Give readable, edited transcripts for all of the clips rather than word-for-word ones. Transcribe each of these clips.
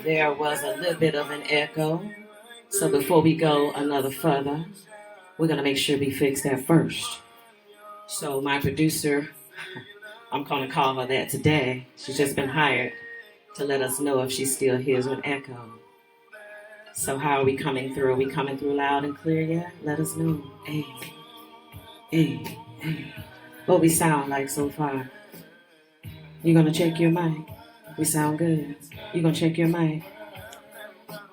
There was a little bit of an echo. So before we go another further, we're going to make sure we fix that first. So my producer, I'm going to call her that today. She's just been hired to let us know if she still hears an echo. So how are we coming through? Are we coming through loud and clear yet? Let us know. Hey, hey, hey. What we sound like so far? You gonna check your mic? We sound good. You gonna check your mic?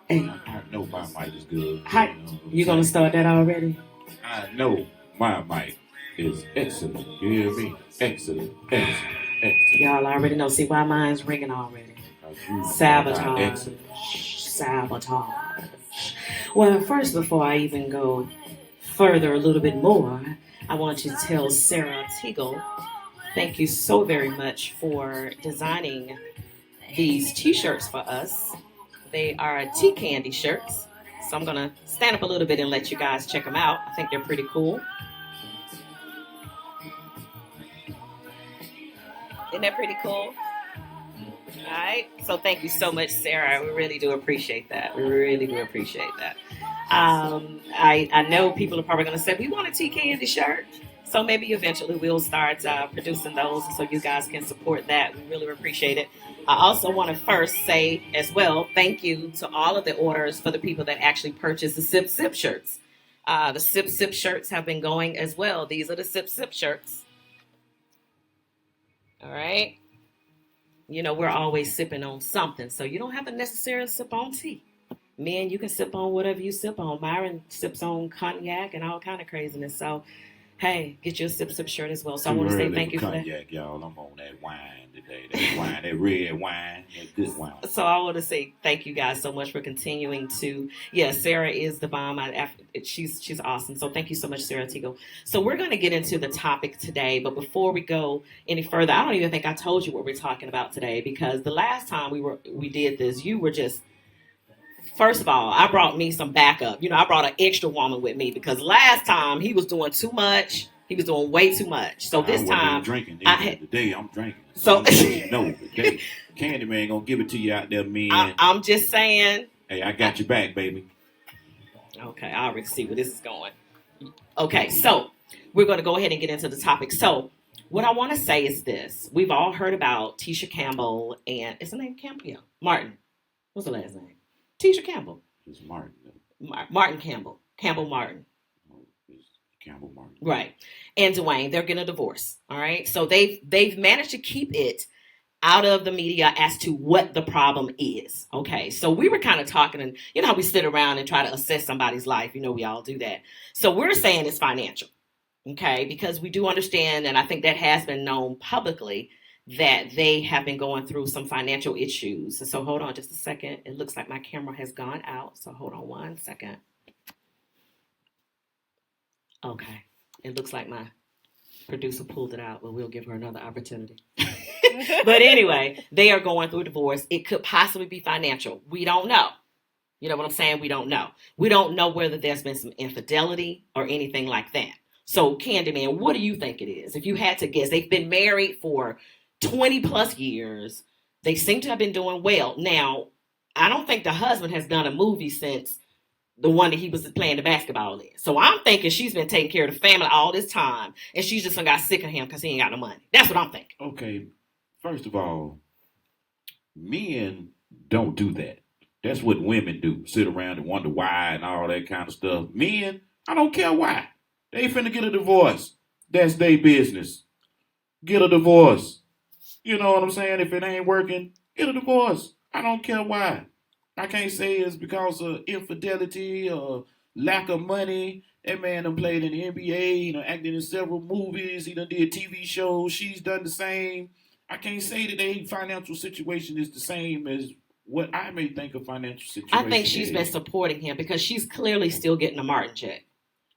Hey. I know my mic is good. Hi. You gonna start that already? I know my mic is excellent. You hear me? Excellent, excellent, excellent. Y'all already know. See why mine's ringing already? Sabotage. Sabotage. Well, first, before I even go further a little bit more, I want to tell Sarah Teagle, thank you so very much for designing these t-shirts for us. They are TeaCandy shirts. So I'm going to stand up a little bit and let you guys check them out. I think they're pretty cool. Isn't that pretty cool? All right. So thank you so much, Sarah. We really do appreciate that. We really do appreciate that. I know people are probably going to say, we want a TeaCandy shirt. So maybe eventually we'll start producing those so you guys can support that. We really appreciate it. I also want to first say as well, thank you to all of the orders for the people that actually purchased the Sip Sip shirts. The Sip Sip shirts have been going as well. These are the Sip Sip shirts. All right. You know, we're always sipping on something. So you don't have to necessarily sip on tea. Men, you can sip on whatever you sip on. Myron sips on cognac and all kind of craziness. So, hey, get your Sip Sip shirt as well. So I want to say thank you for that. Cognac, y'all. I'm on that wine today. That wine, that red wine, that good wine. So I want to say thank you guys so much for continuing to. Yeah, Sarah is the bomb. She's awesome. So thank you so much, Sarah Teagle. So we're going to get into the topic today. But before we go any further, I don't even think I told you what we're talking about today, because the last time we did this, you were just. First of all, I brought me some backup. I brought an extra woman with me because last time he was doing too much. He was doing way too much. So this time, drinking. Today I'm drinking. So no, today Candyman gonna give it to you out there, man. I'm just saying. Hey, I got your back, baby. Okay, I already see where this is going. Okay, so we're going to go ahead and get into the topic. So what I want to say is this: we've all heard about Tisha Campbell and is her name Campbell? Yeah, Martin. What's the last name? Tisha Campbell. It's Martin. Martin Campbell. Campbell Martin. It's Campbell Martin. Right. And Dwayne, they're getting a divorce. All right. So they've managed to keep it out of the media as to what the problem is. Okay. So we were kind of talking, and you know how we sit around and try to assess somebody's life. You know, we all do that. So we're saying it's financial. Okay. Because we do understand, and I think that has been known publicly, that they have been going through some financial issues. So hold on just a second. It looks like my camera has gone out. So hold on one second. Okay. It looks like my producer pulled it out, but we'll give her another opportunity. But anyway, they are going through a divorce. It could possibly be financial. We don't know. You know what I'm saying? We don't know. We don't know whether there's been some infidelity or anything like that. So Candyman, what do you think it is? If you had to guess, they've been married for 20 plus years. They seem to have been doing well. Now, I don't think the husband has done a movie since the one that he was playing the basketball in. So I'm thinking she's been taking care of the family all this time, and she's just got sick of him because he ain't got no money. That's what I'm thinking. Okay, first of all, men don't do that. That's what women do. Sit around and wonder why and all that kind of stuff. Men, I don't care why. They finna get a divorce. That's their business. Get a divorce. You know what I'm saying? If it ain't working, get a divorce. I don't care why. I can't say it's because of infidelity or lack of money. That man done played in the NBA. He done acted in several movies. He done did TV shows. She's done the same. I can't say that their financial situation is the same as what I may think a financial situation I think she's been supporting him because she's clearly still getting a Martin check.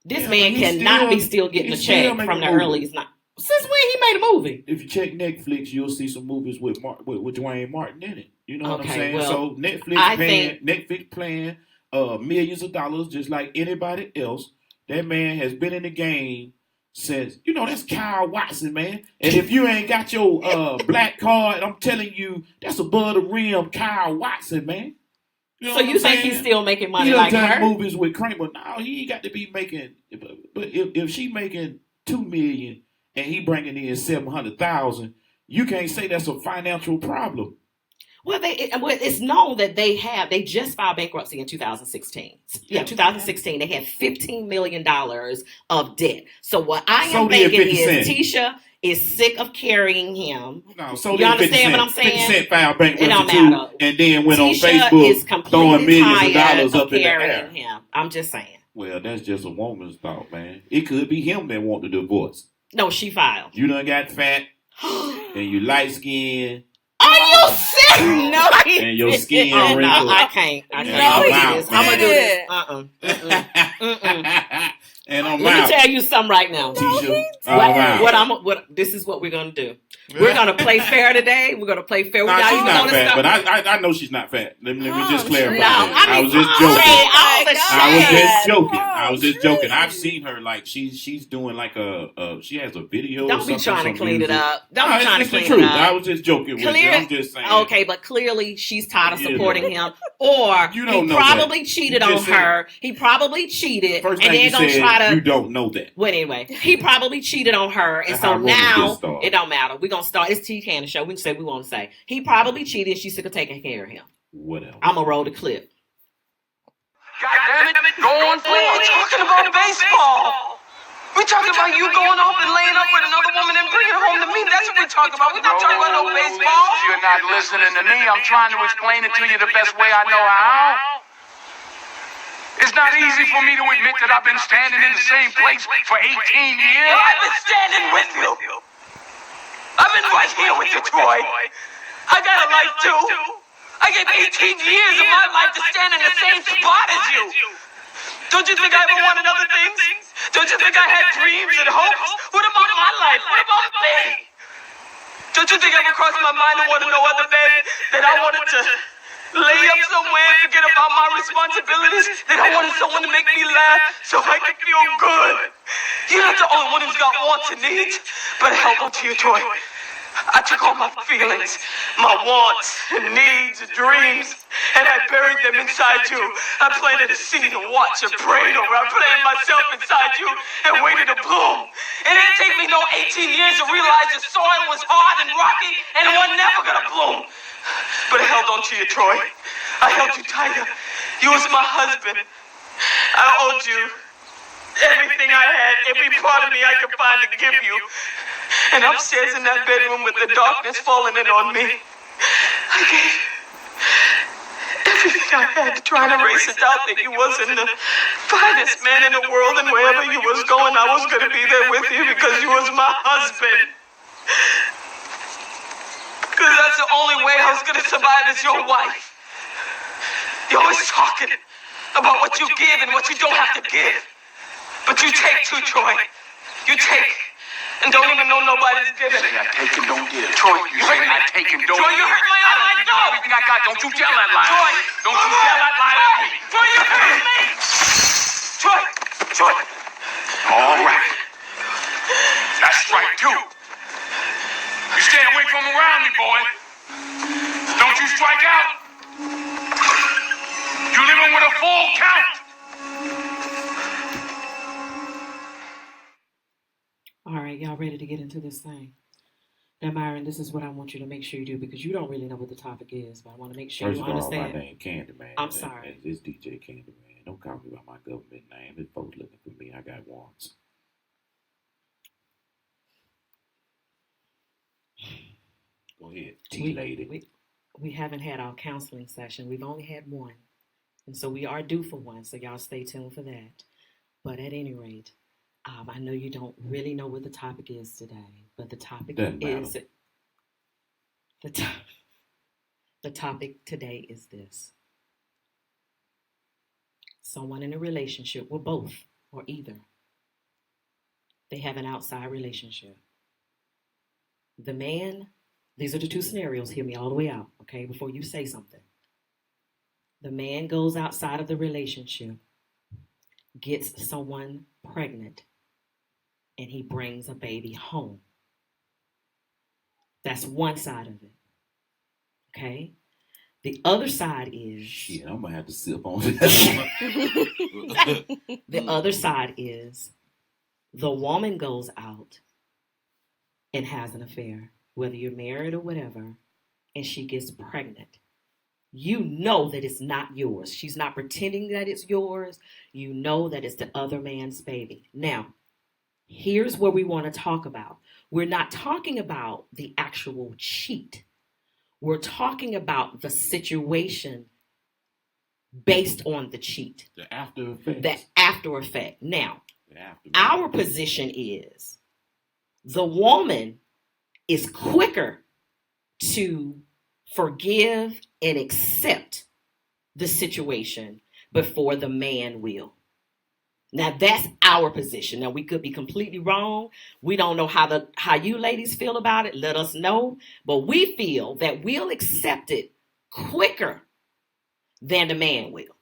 This Yeah, man cannot be still getting a check from the early. Since when he made a movie? If you check Netflix, you'll see some movies with Dwayne Martin in it. You know what I'm saying? Well, so Netflix paying millions of dollars just like anybody else. That man has been in the game says, that's Kyle Watson, man. And if you ain't got your black card, I'm telling you, that's above the rim Kyle Watson, man. You know So you think he's still making money he like done her? movies with Kramer. No, he ain't got to be making. But if she making $2 million and he bringing in 700,000, you can't say that's a financial problem. Well, it's known that they just filed bankruptcy in 2016. Yeah, 2016. They had $15 million of debt. So what I am thinking is Tisha is sick of carrying him. No, so you understand what I'm saying? 50 Cent filed bankruptcy it don't matter. Too, and then went Tisha on Facebook is throwing millions of tired dollars up in the air. Him. I'm just saying. Well, that's just a woman's thought, man. It could be him that want the divorce. No, she filed. You done got fat and you light skinned. Are you serious? No, and your skin wrinkled. No, I can't. I'm gonna do this. And I'm Let me tell you something right now. This is what we're gonna do. We're gonna play fair today. We're gonna play fair. She's not fat, but I know she's not fat. Let me just clarify. I was just joking. I was just joking. I've seen her like she's doing like she has a video. Don't be trying to clean it up. Don't be trying to clean it up. I was just joking with you. I'm just saying. Okay, but clearly she's tired of supporting him, or he probably cheated on her. He probably cheated, and they're gonna try to. You don't know that. Well, anyway, he probably cheated on her, and so now it don't matter. We're gonna start. It's TeaCandy show. We can say we want to say he probably cheated. She's sick of taking care of him. Whatever. I'm gonna roll the clip. God damn it! Go on, please. We're talking about baseball. We're talking about you going off and laying up with another woman and bringing her home to me. That's what we're talking about. We're not talking about no baseball. You're not listening to me. I'm trying to explain it to you the best way I know how. It's not easy for me to admit that I've been standing in the same place for 18 years. Well, I've been standing with you. I've been right here with you, Troy. I got a life too. I gave 18 years of my life to stand in the same spot as you. Don't you think I ever wanted other things? Don't you think I had dreams and hopes? What about my life? What about me? Don't you think it ever crossed my mind to want to know other men that I wanted to lay up somewhere and forget about my responsibilities? That I wanted someone to make me laugh so I could feel good. You're not the only one who's got wants and needs, but I held on to you, Troy. I took all my feelings, my wants and needs and dreams, and I buried them inside you. I planted a seed and watched it prayed over. I planted myself inside you and waited to bloom. It didn't take me no 18 years to realize the soil was hard and rocky and it was never gonna bloom. But I held on to you, Troy. I held you tighter. You was my husband. I owed you everything I had, every part of me I could find to give you. And upstairs in that bedroom with the darkness falling in on me, I gave everything I had to try and erase the doubt that you wasn't the finest man in the world, and wherever you was going, I was going to be there with you because you was my husband. Because that's the only way I was going to survive as your wife. You're always talking about what you give and what you don't have to give. But you take too, Troy. You take. And don't even know nobody's giving. You say I take and don't give. Troy, you say I take and don't Troy, give. you hurt my eye. I know. Everything I got, don't you tell that lie. Troy. Don't you tell that lie to me. Troy, you hurt me. Troy. All right. That's right, too. You stay away from around me, boy. Don't you strike out. You're living with a full count. All right, y'all ready to get into this thing? Now, Myron, this is what I want you to make sure you do because you don't really know what the topic is, but I want to make sure you understand. First of all, my name Candy Man. I'm sorry. It's DJ Candy Man. Don't call me by my government name. If folks looking for me, I got wants. Go ahead, T-lady. We haven't had our counseling session. We've only had one. And so we are due for one, so y'all stay tuned for that. But at any rate, I know you don't really know what the topic is today, but the topic is the topic today is this. Someone in a relationship, well, both or either, they have an outside relationship. The man, these are the two scenarios, hear me all the way out, okay, before you say something. The man goes outside of the relationship, gets someone pregnant, and he brings a baby home. That's one side of it. Okay? The other side is Shit, I'm gonna have to sip on that. the other side is the woman goes out and has an affair, whether you're married or whatever, and she gets pregnant. You know that it's not yours. She's not pretending that it's yours. You know that it's the other man's baby. Now, here's what we want to talk about. We're not talking about the actual cheat. We're talking about the situation based on the cheat. The after effects. The after effect. Now, The aftermath. our position is the woman is quicker to forgive and accept the situation before the man will. Now that's our position. Now we could be completely wrong. We don't know how you ladies feel about it. Let us know. But we feel that we'll accept it quicker than the man will.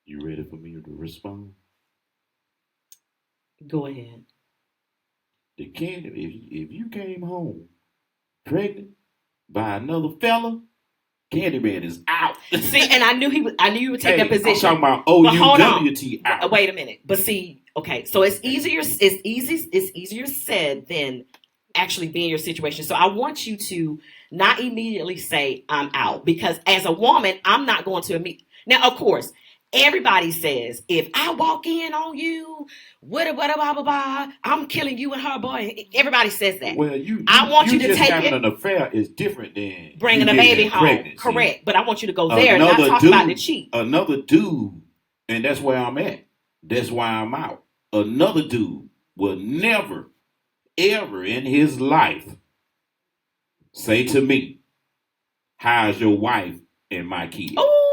You ready for me to respond? Go ahead. The candy, if you came home pregnant by another fella, Candyman is out. See, and I knew you would take that position. I'm talking about OUWT out. Wait a minute. But see, okay, so it's easier said than actually being your situation. So I want you to not immediately say I'm out, because as a woman, I'm not going to admit. Now, of course, everybody says if I walk in on you, I'm killing you and her boy. Everybody says that. Well, I want you to just take having it. an affair is different than Bringing a you baby getting home. pregnant, Correct. see. But I want you to go there and not talk about the cheat. Another dude, and that's where I'm at. That's why I'm out. Another dude will never, ever in his life say to me, how's your wife and my kid? Oh.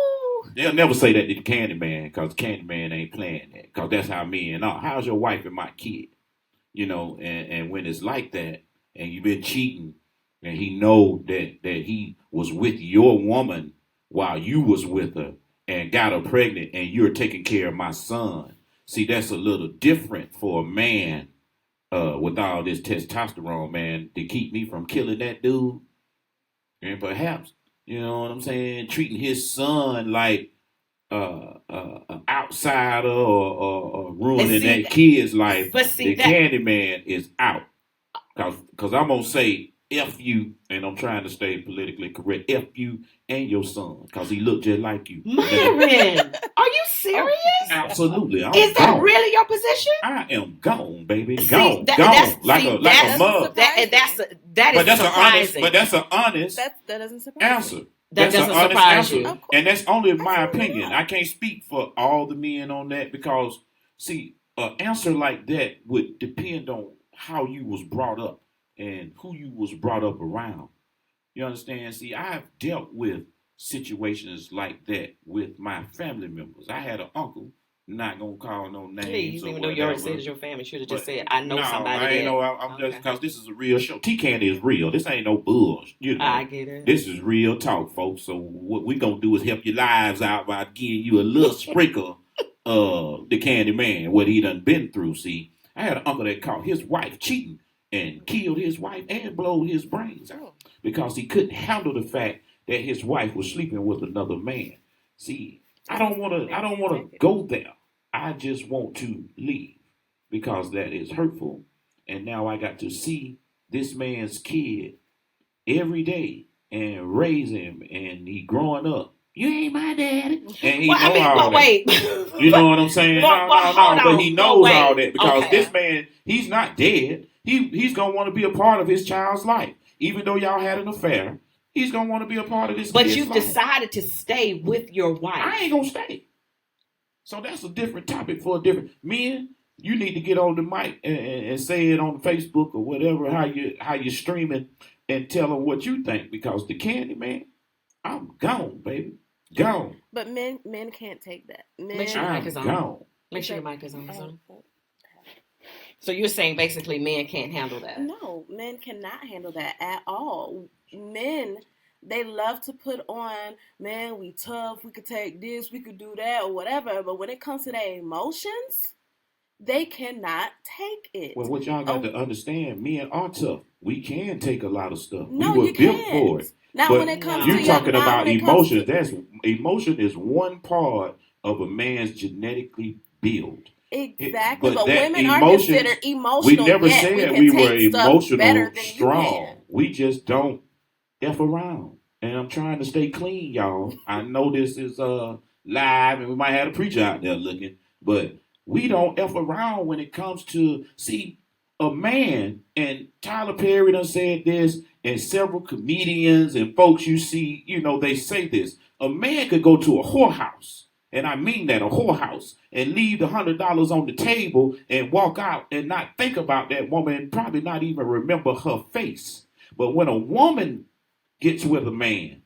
They'll never say that to the Candyman, because Candyman ain't playing that, because that's how men are. How's your wife and my kid? You know, and when it's like that, and you've been cheating, and he know that he was with your woman while you was with her, and got her pregnant, and you're taking care of my son. See, that's a little different for a man with all this testosterone, man, to keep me from killing that dude. And perhaps, you know what I'm saying, treating his son like an outsider or ruining that kid's life. But see, the Candyman is out. Because I'm going to say F you, and I'm trying to stay politically correct, F you and your son, because he looked just like you. Myron, are you serious? Absolutely. Is that really your position? I am gone, baby. See, gone. Like a mug. That's surprising. But that's an honest that doesn't surprise answer. me. That doesn't surprise you. And that's only my opinion. I can't speak for all the men on that, because, see, an answer like that would depend on how you was brought up and who you was brought up around. You understand? See, I've dealt with situations like that with my family members. I had an uncle, not gonna call no names. Please, even though you already said it's your family, should have just said, I know somebody. I ain't know. I'm just, because this is a real show. TeaCandy is real. This ain't no bullshit. You know, I get it. This is real talk, folks. So what we gonna do is help your lives out by giving you a little sprinkle of the Candyman, what he done been through. See, I had an uncle that caught his wife cheating and killed his wife and blowed his brains out because he couldn't handle the fact that his wife was sleeping with another man. See, I don't want to go there. I just want to leave because that is hurtful. And now I got to see this man's kid every day and raise him, and he growing up. You ain't my daddy. And he all that. Wait. You know what I'm saying? But he knows all that because this man, he's not dead. He's going to want to be a part of his child's life. Even though y'all had an affair, he's going to want to be a part of this. But you've decided to stay with your wife. I ain't going to stay. So that's a different topic for a different men. You need to get on the mic and say it on Facebook or whatever, how you streaming, and tell them what you think, because the Candyman, I'm gone, baby. Gone. But men can't take that. Make sure your mic is on. Gone. Make sure your mic is on. So you're saying basically men can't handle that? No, men cannot handle that at all. Men, they love to put on, man, we tough, we could take this, we could do that, or whatever. But when it comes to their emotions, they cannot take it. Well, what y'all got to understand, men are tough. We can take a lot of stuff. No, we were you built can't. for it. Not But when it comes No. to you your, talking not about when it comes emotions. to, Emotion is one part of a man's genetically build. exactly. But But that women are emotions, considered we emotional. never Yet we said can we were take stuff better emotional than you strong. can. We just don't F around. And I'm trying to stay clean, y'all. I know this is live and we might have a preacher out there looking, but we don't F around when it comes to see a man, and Tyler Perry done said this, and several comedians and folks you see, they say this. A man could go to a whorehouse, and I mean that, a whorehouse, and leave $100 on the table and walk out and not think about that woman and probably not even remember her face. But when a woman gets with a man,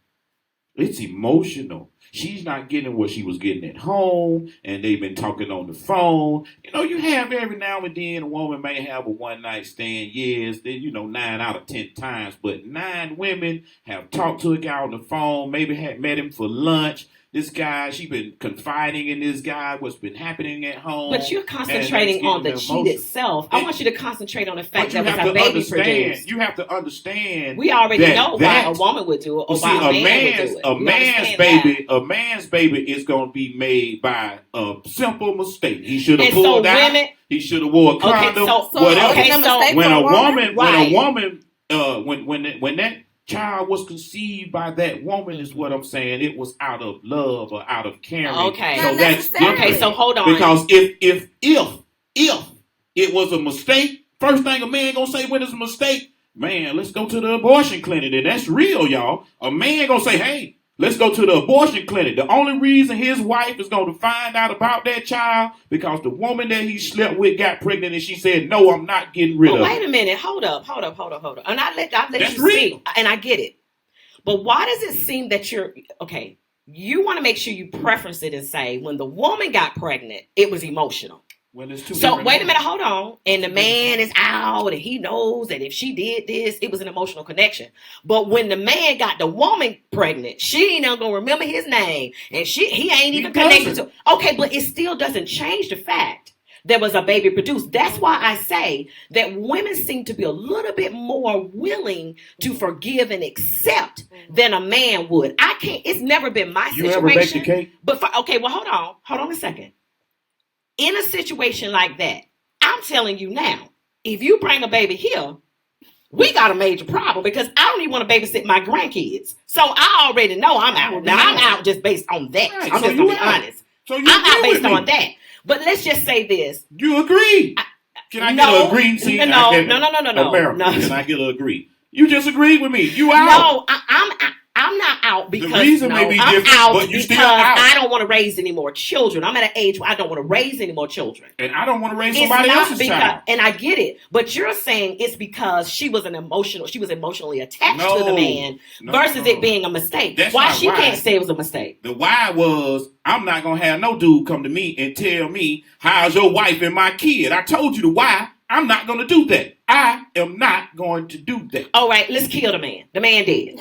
it's emotional. She's not getting what she was getting at home, and they've been talking on the phone. You have every now and then a woman may have a one night stand. Yes, then 9 out of 10 times, but 9 women have talked to a guy on the phone, maybe had met him for lunch. This guy, she been confiding in this guy, what's been happening at home. But you're concentrating on the cheat itself. I want you to concentrate on the fact that was a baby produced. You have to understand. We already know why a woman would do it or why a man would do it. A man's baby is going to be made by a simple mistake. He should have pulled out. He should have wore a condom. Whatever. When that child was conceived by that woman, is what I'm saying. It was out of love or out of caring. Okay. So that's different. Okay, so hold on. Because if it was a mistake, first thing a man gonna say when it's a mistake, man, let's go to the abortion clinic. And that's real, y'all. A man gonna say, hey, let's go to the abortion clinic. The only reason his wife is going to find out about that child because the woman that he slept with got pregnant and she said, no, I'm not getting rid of it. Wait a minute. Hold up. And I let That's you real. speak. And I get it. But why does it seem that you want to make sure you preference it and say when the woman got pregnant, it was emotional. Well, it's too so wait a minute, hold on. And the man is out and he knows that if she did this, it was an emotional connection. But when the man got the woman pregnant, she ain't gonna remember his name. And he ain't even connected to. Okay, but it still doesn't change the fact there was a baby produced. That's why I say that women seem to be a little bit more willing to forgive and accept than a man would. It's never been my situation. You ever bake the cake? But hold on a second. In a situation like that, I'm telling you now, if you bring a baby here, we got a major problem because I don't even want to babysit my grandkids. So I already know I'm out. Now I'm out just based on that. Right, I'm just going to be honest. So I'm out based on that. But let's just say this. You agree? Can I get an agree? See, no. America, can I get an agree? You just agreed with me. You out. No, I'm not out because the reason may be I'm different, out but you because still out. I don't want to raise any more children. I'm at an age where I don't want to raise any more children. And I don't want to raise somebody else's child. And I get it. But you're saying it's because she was emotionally attached to the man versus it being a mistake. That's why not she can't say it was a mistake? The why was, I'm not going to have no dude come to me and tell me, how's your wife and my kid? I told you the why. I'm not going to do that. I am not going to do that. All right, let's kill the man. The man did.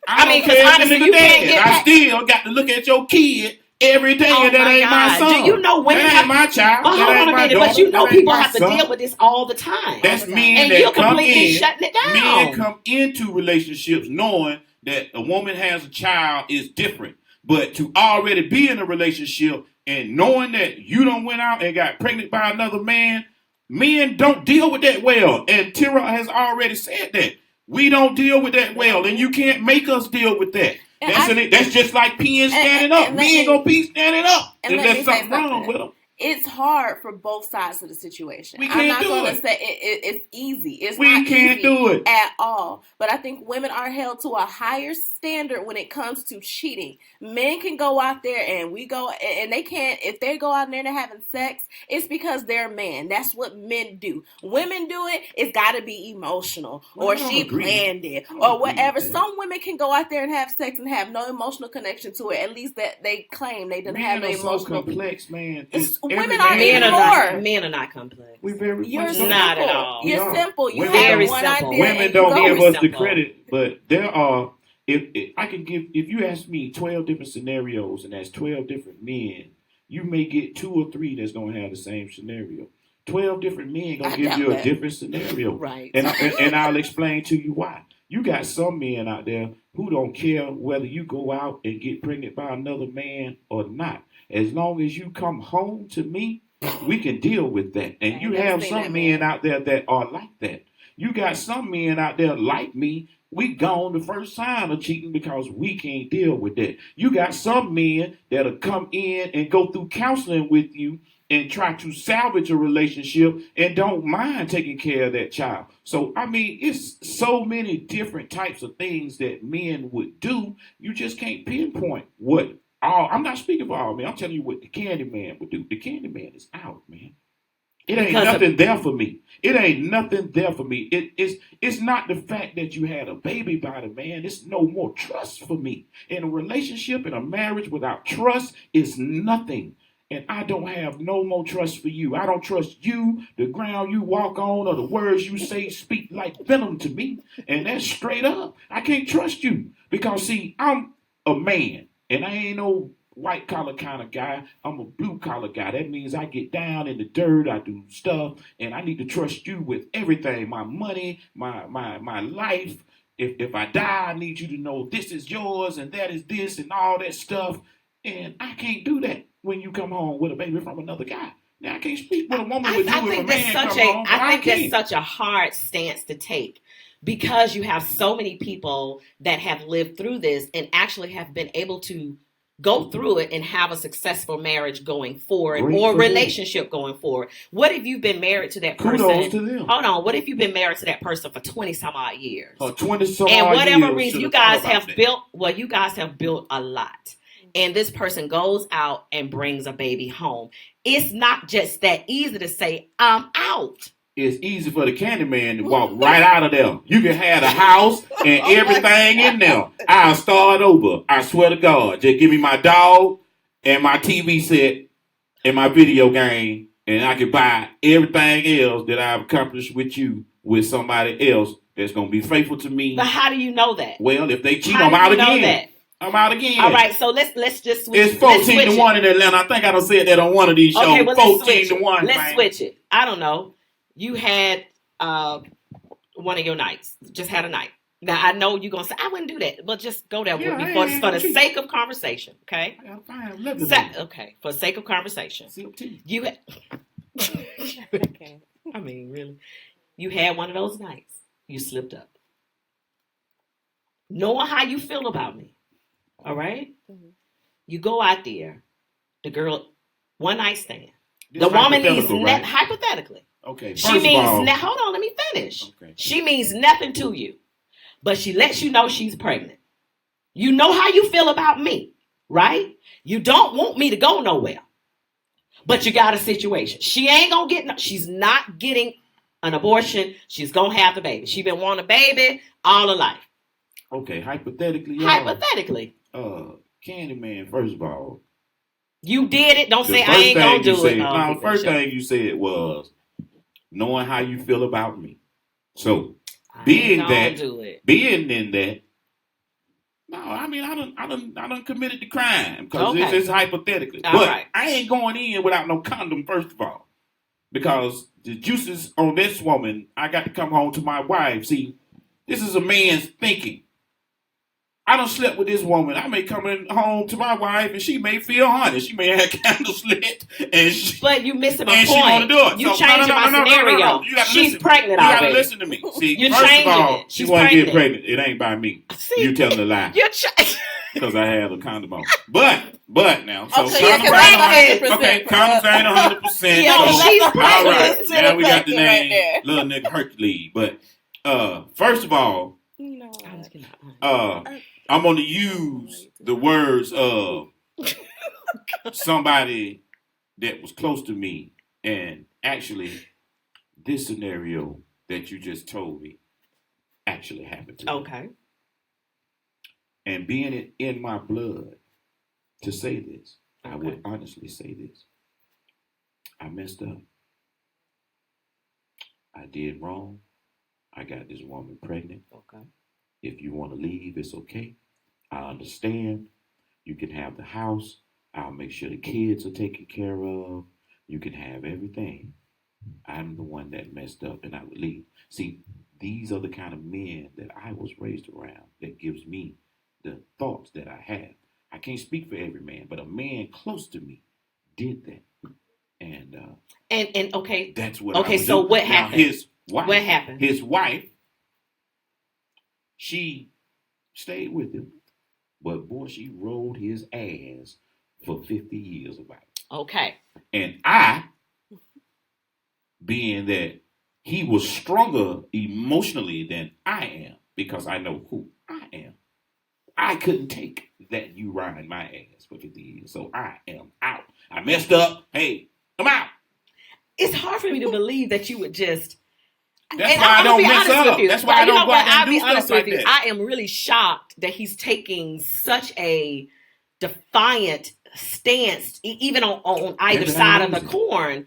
I mean, because honestly, you can't get I still got to look at your kid every day, and that ain't my son. Do you know women that ain't my child. But hold on a minute. But you know people have to deal with this all the time. That's men and that you're come completely in. shutting it down. Men come into relationships knowing that a woman has a child is different. But to already be in a relationship and knowing that you done went out and got pregnant by another man, men don't deal with that well. And Tira has already said that. We don't deal with that well, and you can't make us deal with that. That's just like peeing standing up. We ain't gonna pee standing up. And there's something wrong with them. It's hard for both sides of the situation. We can't I'm not going to say it's easy. It's we not can't easy do it at all. But I think women are held to a higher standard when it comes to cheating. Men can go out there and they can't. If they go out there and they're having sex, it's because they're a man. That's what men do. Women do it. It's got to be emotional, or she planned it, or whatever. Some women can go out there and have sex and have no emotional connection to it. At least that they claim they didn't have no emotional. So complex, man. Women are even more. Men are not complex. You're simple. Not at all. You're simple. You very have one simple. idea. Women don't give us the credit, but there are. If you ask me 12 different scenarios and that's 12 different men, you may get 2 or 3 that's gonna have the same scenario. 12 different men gonna I give doubt you a that. different scenario. Right. And I'll explain to you why. You got some men out there who don't care whether you go out and get pregnant by another man or not. As long as you come home to me, we can deal with that. I And ain't you never have seen some that men man. out there that are like that. You got some men out there like me. We gone the first time of cheating because we can't deal with that. You got some men that'll come in and go through counseling with you and try to salvage a relationship and don't mind taking care of that child. So, I mean, it's so many different types of things that men would do. You just can't pinpoint what all. I'm not speaking for all men. I'm telling you what the candy man would do. The candy man is out, man. It ain't Because nothing there for me. It ain't nothing there for me. It's not the fact that you had a baby by the man. It's no more trust for me. In a relationship, in a marriage without trust is nothing. And I don't have no more trust for you. I don't trust you, the ground you walk on, or the words you say speak like venom to me. And that's straight up. I can't trust you. Because see, I'm a man. And I ain't no white collar kind of guy. I'm a blue collar guy. That means I get down in the dirt, I do stuff, and I need to trust you with everything. My money, my life. If I die, I need you to know this is yours and that is this and all that stuff. And I can't do that when you come home with a baby from another guy. Now I can't speak what a woman would do I if a think that's man such come a home. But I think that's can't. such a hard stance to take because you have so many people that have lived through this and actually have been able to go through it and have a successful marriage going forward Great or for them. relationship going forward. What if you've been married to that person? Kudos to them. Hold on. What if you've been married to that person for 20 some odd years? For 20 some And odd whatever years, reason should you thought guys about have that. built, well, you guys have built a lot. And this person goes out and brings a baby home. It's not just that easy to say, I'm out. It's easy for the candy man to walk right out of there. You can have the house and everything in there. I'll start over. I swear to God. Just give me my dog and my TV set and my video game, and I can buy everything else that I've accomplished with you with somebody else that's going to be faithful to me. But how do you know that? Well, if they cheat, How I'm do out you know again. that? I'm out again. All right, so let's just switch. It's let's 14 to switch 1 it. in Atlanta. I think I done said that on one of these shows. Okay, well, let's 14 switch to it. 1. Let's man. switch it. I don't know. You had one of your nights. Just had a night. Now I know you're gonna say I wouldn't do that, but just go there with Yeah, me I for ain't the cheat. sake of conversation. Okay. I got 5 left. Okay, for the sake of conversation, CLT. you. Okay. I mean, really, you had one of those nights. You slipped up, knowing how you feel about me. All right. Mhm. You go out there. The girl, one night stand. This The woman means hypothetical, right? hypothetically. Okay. She First of means all, hold on, let me finish. Okay. She means nothing to you, but she lets you know she's pregnant. You know how you feel about me, right? You don't want me to go nowhere, but you got a situation. She ain't gonna get. She's not getting an abortion. She's gonna have the baby. She been wanting a baby all her life. Okay, hypothetically, y'all, Hypothetically, Candyman. First of all, you did it. Don't the say I first ain't gonna thing you do it. said. No, Okay, first sure. thing you said was knowing how you feel about me. So I being ain't gonna that, do it. being in that. No, I mean I done committed the crime because Okay. it's hypothetically. All but right. I ain't going in without no condom. First of all, because the juices on this woman, I got to come home to my wife. See, this is a man's thinking. I done slept with this woman. I may come in home to my wife and she may feel honey. She may have candles lit and she, But you missing my and point. she want to do it. You So, changing my scenario. You gotta She's listen. pregnant You gotta already. listen to me. See, You're first of changing all, it. she She's want to get pregnant. pregnant. It ain't by me. See, You telling a lie you're because I had a condom on. But now, so Okay, yeah, condoms 'cause ain't that's 100%. okay. Condoms ain't 100%. Yeah, so, but she's all pregnant. right, now we got the Right name there. little nigga Hercules. But first of all, You know I'm what? just kidding. I'm going to use the words of somebody that was close to me. And actually, this scenario that you just told me actually happened to me. Okay. And being it in my blood to say this, I Okay. would honestly say this. I messed up. I did wrong. I got this woman pregnant. Okay. If you want to leave, it's okay. I understand. You can have the house. I'll make sure the kids are taken care of. You can have everything. I'm the one that messed up and I would leave. See, these are the kind of men that I was raised around that gives me the thoughts that I have. I can't speak for every man, but a man close to me did that. And And okay, that's what I okay. would So do. what Now, happened? What happened? His wife, she stayed with him, but boy, she rolled his ass for 50 years about it. Okay. And I, being that he was stronger emotionally than I am, because I know who I am, I couldn't take that you riding my ass for 50 years. So I am out. I messed up. Hey, I'm out. It's hard for me to believe that you would just. That's And why I I'm don't gonna be mess honest with up. you. That's why I You know don't go what? out I'll and be do honest stuff with like you. that. I am really shocked that he's taking such a defiant stance, even on either Maybe side I'm of the losing. corn,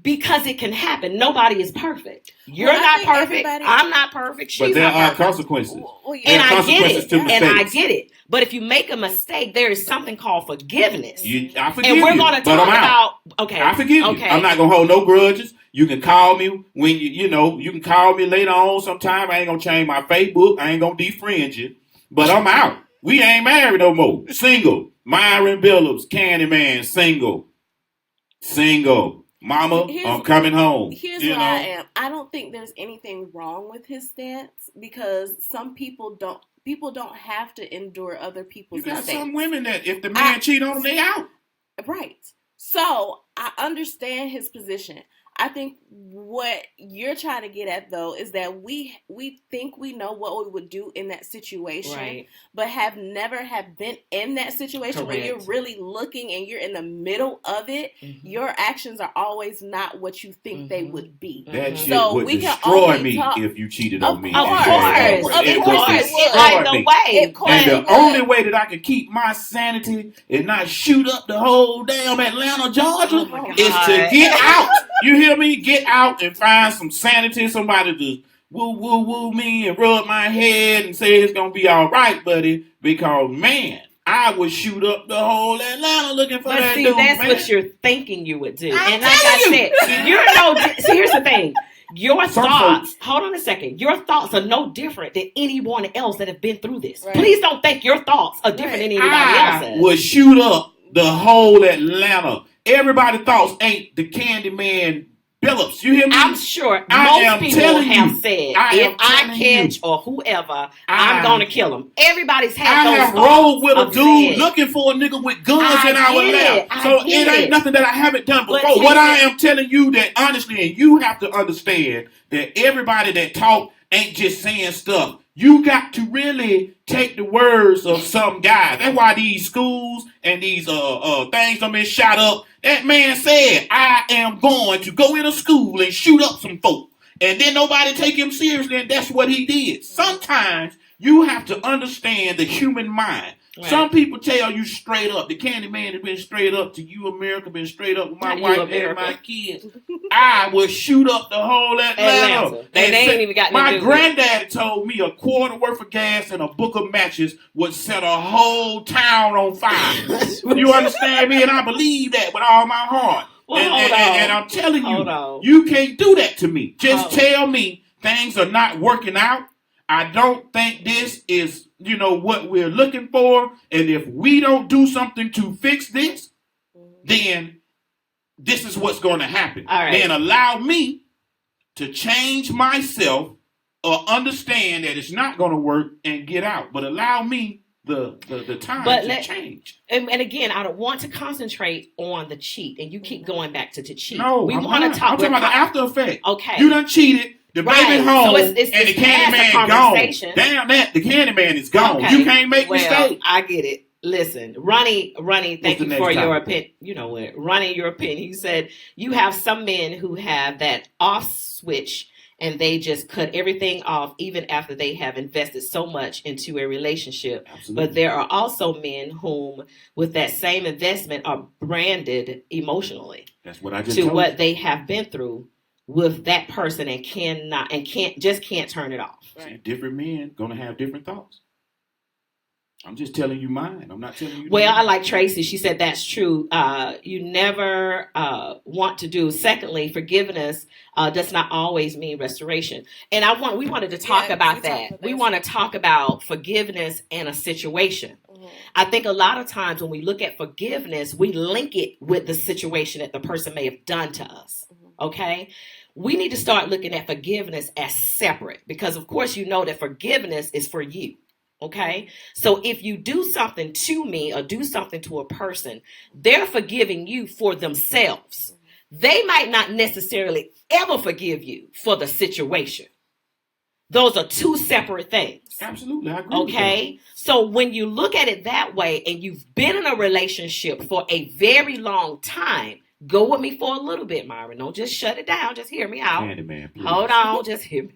because it can happen. Nobody is perfect. You're Well, I not think perfect. everybody- I'm not perfect. She's But there not are perfect. consequences. Well, And There are I get consequences it. to And I mistakes. get it. But if you make a mistake, there is something called forgiveness. I forgive And we're you, going to but talk I'm out. about. Okay. I forgive okay. you. I'm not gonna hold no grudges. You can call me when you can call me later on sometime. I ain't gonna change my Facebook. I ain't gonna defriend you. But I'm out. We ain't married no more. Single. Myron Billups, Candyman, single. Mama, I'm coming home. Here's you where know? I am. I don't think there's anything wrong with his stance because some people don't have to endure other people's You got mistakes. some women that if the man cheat on them, they out. Right. So I understand his position. I think what you're trying to get at though is that we think we know what we would do in that situation, Right. but have never have been in that situation where you're Correct. really looking and you're in the middle of it. Mhm. Your actions are always not what you think they would be. That Mhm. shit So would we can destroy only me talk- if you cheated Of on me. course. and Of said course. that. Of It would course. It destroy ain't no me. way. Of course. And the It only would. way that I can keep my sanity and not shoot up the whole damn Atlanta, Georgia, Oh my is to God. get out. You hear me? Get out and find some sanity. Somebody to woo me and rub my head and say it's gonna be all right, buddy. Because man, I would shoot up the whole Atlanta looking for But that see, dude, that's man. what you're thinking you would do. I'm And like I telling said, you. you're no. See, here's the thing. Your Some thoughts. folks- Hold on a second. Your thoughts are no different than anyone else that have been through this. Right. Please don't think your thoughts are different than anybody I else's. would shoot up the whole Atlanta. Everybody thoughts ain't the Candyman Billups. You hear me? I'm sure I most am people telling have you. said, I am if I telling catch you. or whoever, I'm going to kill him. Everybody's had I those have thoughts rolled with a of dude saying, looking for a nigga with guns I in our get lap. it. I So get it ain't it. nothing that I haven't done But before. take What I it- am telling you that honestly, and you have to understand that everybody that talk ain't just saying stuff. You got to really take the words of some guy. That's why these schools and these things done been shot up. That man said, I am going to go in a school and shoot up some folk. And then nobody take him seriously, and that's what he did. Sometimes you have to understand the human mind. Right. Some people tell you straight up. The Candyman has been straight up to you, America, been straight up with my Not you, wife and America. my kids. I would shoot up the whole Atlanta. Atlanta. And they ain't even got nothing my to do with it. granddaddy told me a quarter worth of gas and a book of matches would set a whole town on fire. You understand me? And I believe that with all my heart. Well, and, hold and, on. and I'm telling Hold you, on. you can't do that to me. Just Oh. tell me things are not working out. I don't think this is, what we're looking for. And if we don't do something to fix this, then this is what's going to happen. All right. Then allow me to change myself or understand that it's not going to work and get out. But allow me the time to change. And again, I don't want to concentrate on the cheat, and you keep going back to cheat. No, we I'm want not. to talk. I'm talking about the after effect. Okay. You done cheated. The Right. baby home So it's and the past the Candyman gone. conversation. Damn that, the Candyman is gone. Okay. You can't make well, mistakes. I get it. Listen, Ronnie, thank the you next for your topic? opinion. You know what? Ronnie, your opinion. He said you have some men who have that off switch and they just cut everything off even after they have invested so much into a relationship. Absolutely. But there are also men whom, with that same investment, are branded emotionally That's what I just to told what you. they have been through with that person and can't turn it off. See, different men gonna have different thoughts. I'm just telling you mine. I'm not telling you. Well, mine. I like Tracy. She said that's true. You never want to do. Secondly, forgiveness does not always mean restoration. And we wanted to talk about that. We want to talk about forgiveness and a situation. Mm-hmm. I think a lot of times when we look at forgiveness, we link it with the situation that the person may have done to us. Mm-hmm. Okay? We need to start looking at forgiveness as separate because, of course, you know that forgiveness is for you. Okay, so if you do something to me or do something to a person, they're forgiving you for themselves. They might not necessarily ever forgive you for the situation. Those are two separate things. Absolutely, I agree. Okay, so when you look at it that way and you've been in a relationship for a very long time, go with me for a little bit, Myron. Don't just shut it down. Just hear me out. Candyman, please. Hold on, just hear me.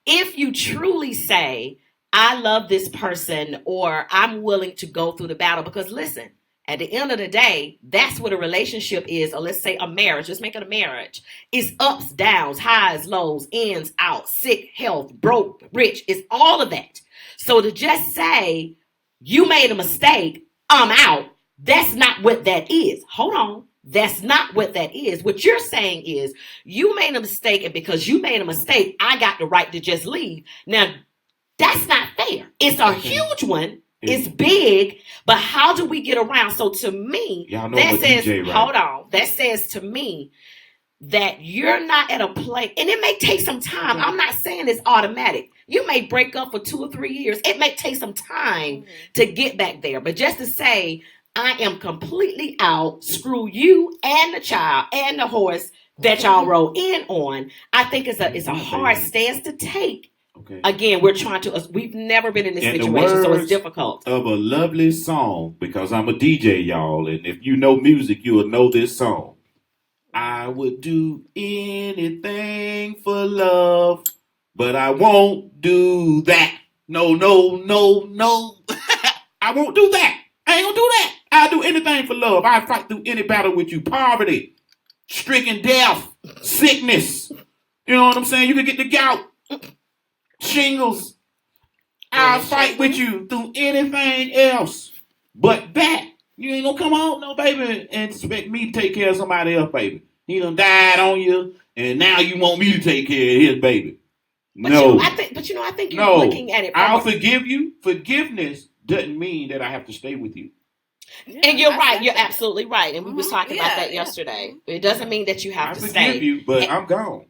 If you truly say, I love this person, or I'm willing to go through the battle, because listen, at the end of the day, that's what a relationship is, or let's say a marriage, let's make it a marriage. It's ups, downs, highs, lows, ins, outs, sick, health, broke, rich, it's all of that. So to just say, you made a mistake, I'm out, that's not what that is. Hold on. That's not what that is. What you're saying is, you made a mistake, and because you made a mistake, I got the right to just leave. Now, that's not fair. It's a huge one. It's big, but how do we get around? So to me, that says, DJ, right? Hold on. That says to me that you're not at a place, and it may take some time. I'm not saying it's automatic. You may break up for 2 or 3 years. It may take some time to get back there. But just to say, I am completely out, screw you and the child and the horse that y'all rode in on, I think it's a hard stance to take. Okay. Again, we've never been in this situation, so it's difficult. Of a lovely song, because I'm a DJ, y'all, and if you know music, you will know this song. I would do anything for love, but I won't do that. No. I won't do that. I ain't gonna do that. I'll do anything for love. I'll fight through any battle with you. Poverty, stricken death, sickness. You know what I'm saying? You can get the gout. Shingles. I'll fight with you through anything else but that. You ain't gonna come on, no, baby, and expect me to take care of somebody else, baby. He done died on you, and now you want me to take care of his baby. But I think you're looking at it. I'll forgive you. Forgiveness doesn't mean that I have to stay with you. Yeah, and you're right. You're absolutely right. And we was talking about that yesterday. It doesn't mean that you have to stay. I forgive you, but I'm gone.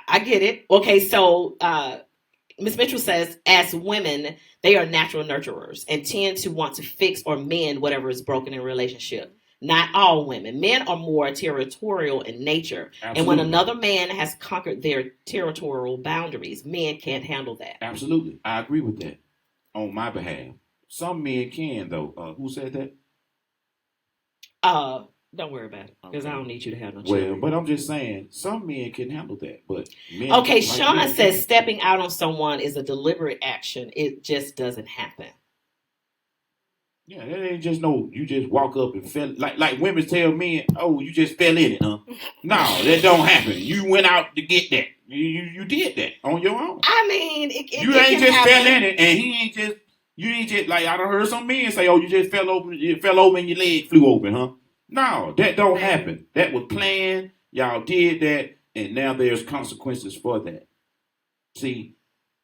I get it. Okay, so Ms. Mitchell says, as women, they are natural nurturers and tend to want to fix or mend whatever is broken in a relationship. Not all women. Men are more territorial in nature. Absolutely. And when another man has conquered their territorial boundaries, men can't handle that. Absolutely. I agree with that on my behalf. Some men can, though. Who said that? Don't worry about it, because I don't need you to have no children. Well, but I'm just saying, some men can handle that, but men... Okay, Sean says stepping out on someone is a deliberate action. It just doesn't happen. Yeah, that ain't just you just walk up and fell... Like women tell men, oh, you just fell in it, huh? No, that don't happen. You went out to get that. You did that on your own. I mean, you ain't just fell in it, and he ain't just... You ain't just... Like, I done heard some men say, oh, you just fell over and your leg flew open, huh? No, that don't happen. That was planned. Y'all did that, and now there's consequences for that. See,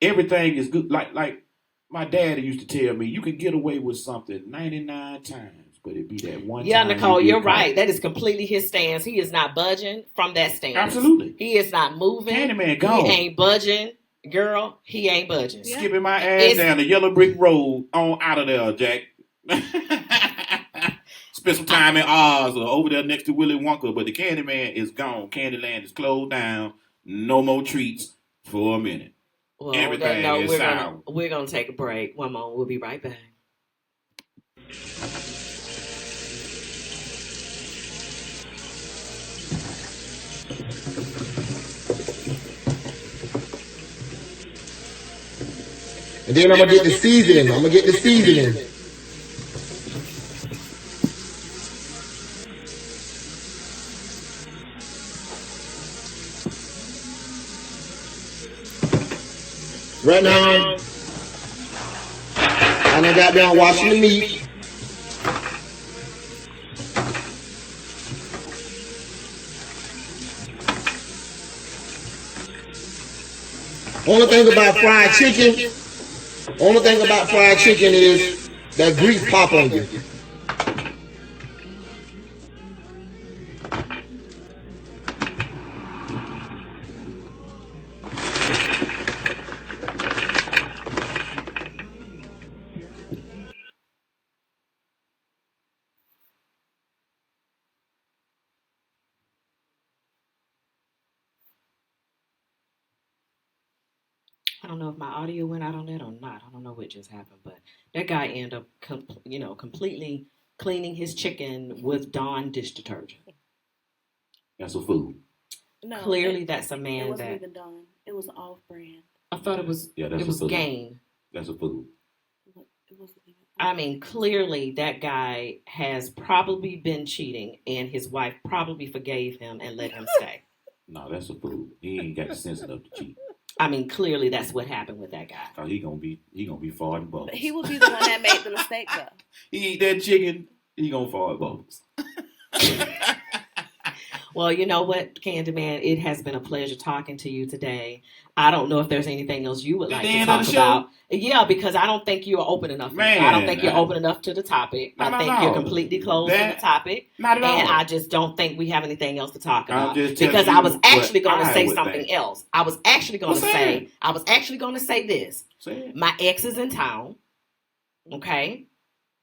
everything is good. Like my daddy used to tell me, you can get away with something 99 times, but it be that one time. Yeah, Nicole, you're right. That is completely his stance. He is not budging from that stance. Absolutely. He is not moving. Candyman, gone. He ain't budging. Girl, he ain't budging. Yeah. Skipping my ass down the yellow brick road on out of there, Jack. Spent some time in Oz or over there next to Willy Wonka, but the Candyman is gone. Candyland is closed down. No more treats for a minute. Well, everything is sour. We're gonna take a break. One moment. We'll be right back. And then I'm gonna get the seasoning. Right now, I When I got down washing the meat, only thing about fried chicken is that grease pop on you. I don't know if my audio went out on that or not. I don't know what just happened, but that guy ended up, completely cleaning his chicken with Dawn dish detergent. That's a food. No, Clearly, that's a it man wasn't that even Dawn. It was off brand. I thought it was. Yeah, that's it was a food. Gain. That's a food. It wasn't even. I mean, clearly that guy has probably been cheating, and his wife probably forgave him and let him stay. No, that's a food. He ain't got the sense enough to cheat. I mean, clearly that's what happened with that guy. Oh, he gonna be farting bubbles. But he would be the one that made the mistake, though. He eat that chicken, he gonna fart bubbles. Well, you know what, Candyman? It has been a pleasure talking to you today. I don't know if there's anything else you would like to talk about. Yeah, because I don't think you're open enough. Man, I don't think you're open enough to the topic. I think you're completely closed to the topic. Not at all. And I just don't think we have anything else to talk about. Because I was actually going to say something think. else. I was actually going to say this. Say it. My ex is in town, okay?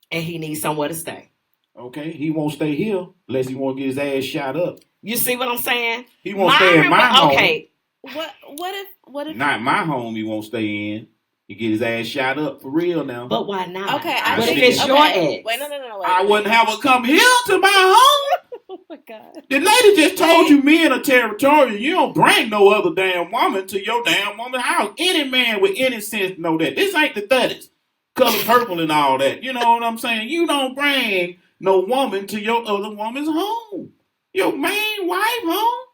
And he needs somewhere to stay. Okay, he won't stay here unless he won't get his ass shot up. You see what I'm saying? He won't stay in my home. Okay. What if Not my home he won't stay in. He get his ass shot up for real now. But why not? Okay, but if it's your ex. Wait, no. Wait. I wouldn't have her come here to my home. Oh my God. The lady just told you men are territorial. You don't bring no other damn woman to your damn woman's house. Any man with any sense know that. This ain't the 30s. Color purple and all that. You know what I'm saying? You don't bring no woman to your other woman's home. Your main wife home?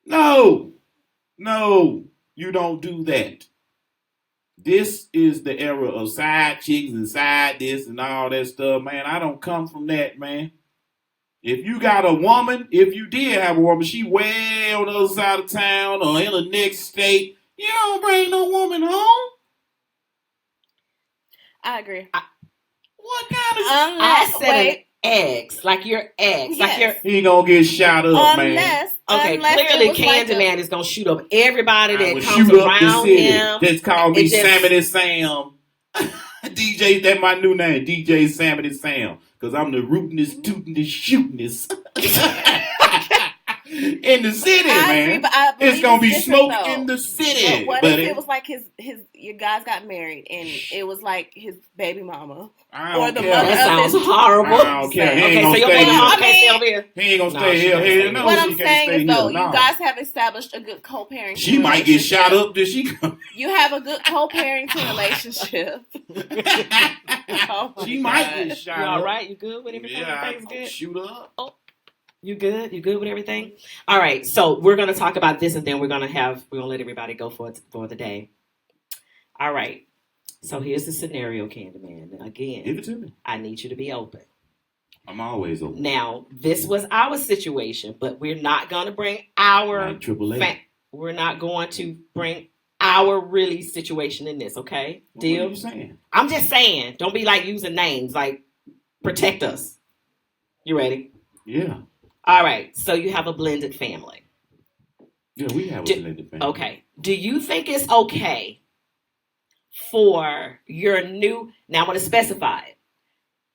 No, you don't do that. This is the era of side chicks and side this and all that stuff, man. I don't come from that, man. If you got a woman, if you did have a woman, she way on the other side of town or in the next state, you don't bring no woman home. I agree. What kind of... I said an ex, like your ex. Yes. Like your... He gonna get shot up, man. Okay, clearly Candyman is gonna shoot up everybody that comes shoot up around the city. him. Just call me Sammy and Sam. DJ, that's my new name. DJ Sammy and Sam. Because I'm the rootin'est, tootin'est, shootin'est. In the city, man. It's gonna be smoke in the city. What if it was like your guys got married and it was like his baby mama or the mother that sounds horrible. I don't care. Okay, so your baby mama can't stay over here. He ain't gonna stay here. No, what I'm saying is though, no. you guys have established a good co-parenting. She might get shot up. Did she? You have a good co-parenting relationship. She might get shot You up. all right? You good with everything? Yeah, Everything's good? shoot up. Oh. You good? You good with everything? All right. So we're going to talk about this, and then we're going to let everybody go for the day. All right. So here's the scenario, Candyman. And again, Give it to me. I need you to be open. I'm always open. Now, this was our situation, but we're not going to bring our we're not going to bring our really situation in this. Okay? Deal? What are you saying? I'm just saying. Don't be like using names. Like protect us. You ready? Yeah. All right, so you have a blended family. Yeah, we have a blended family. Okay. Do you think it's okay for your new, now I'm going to specify it,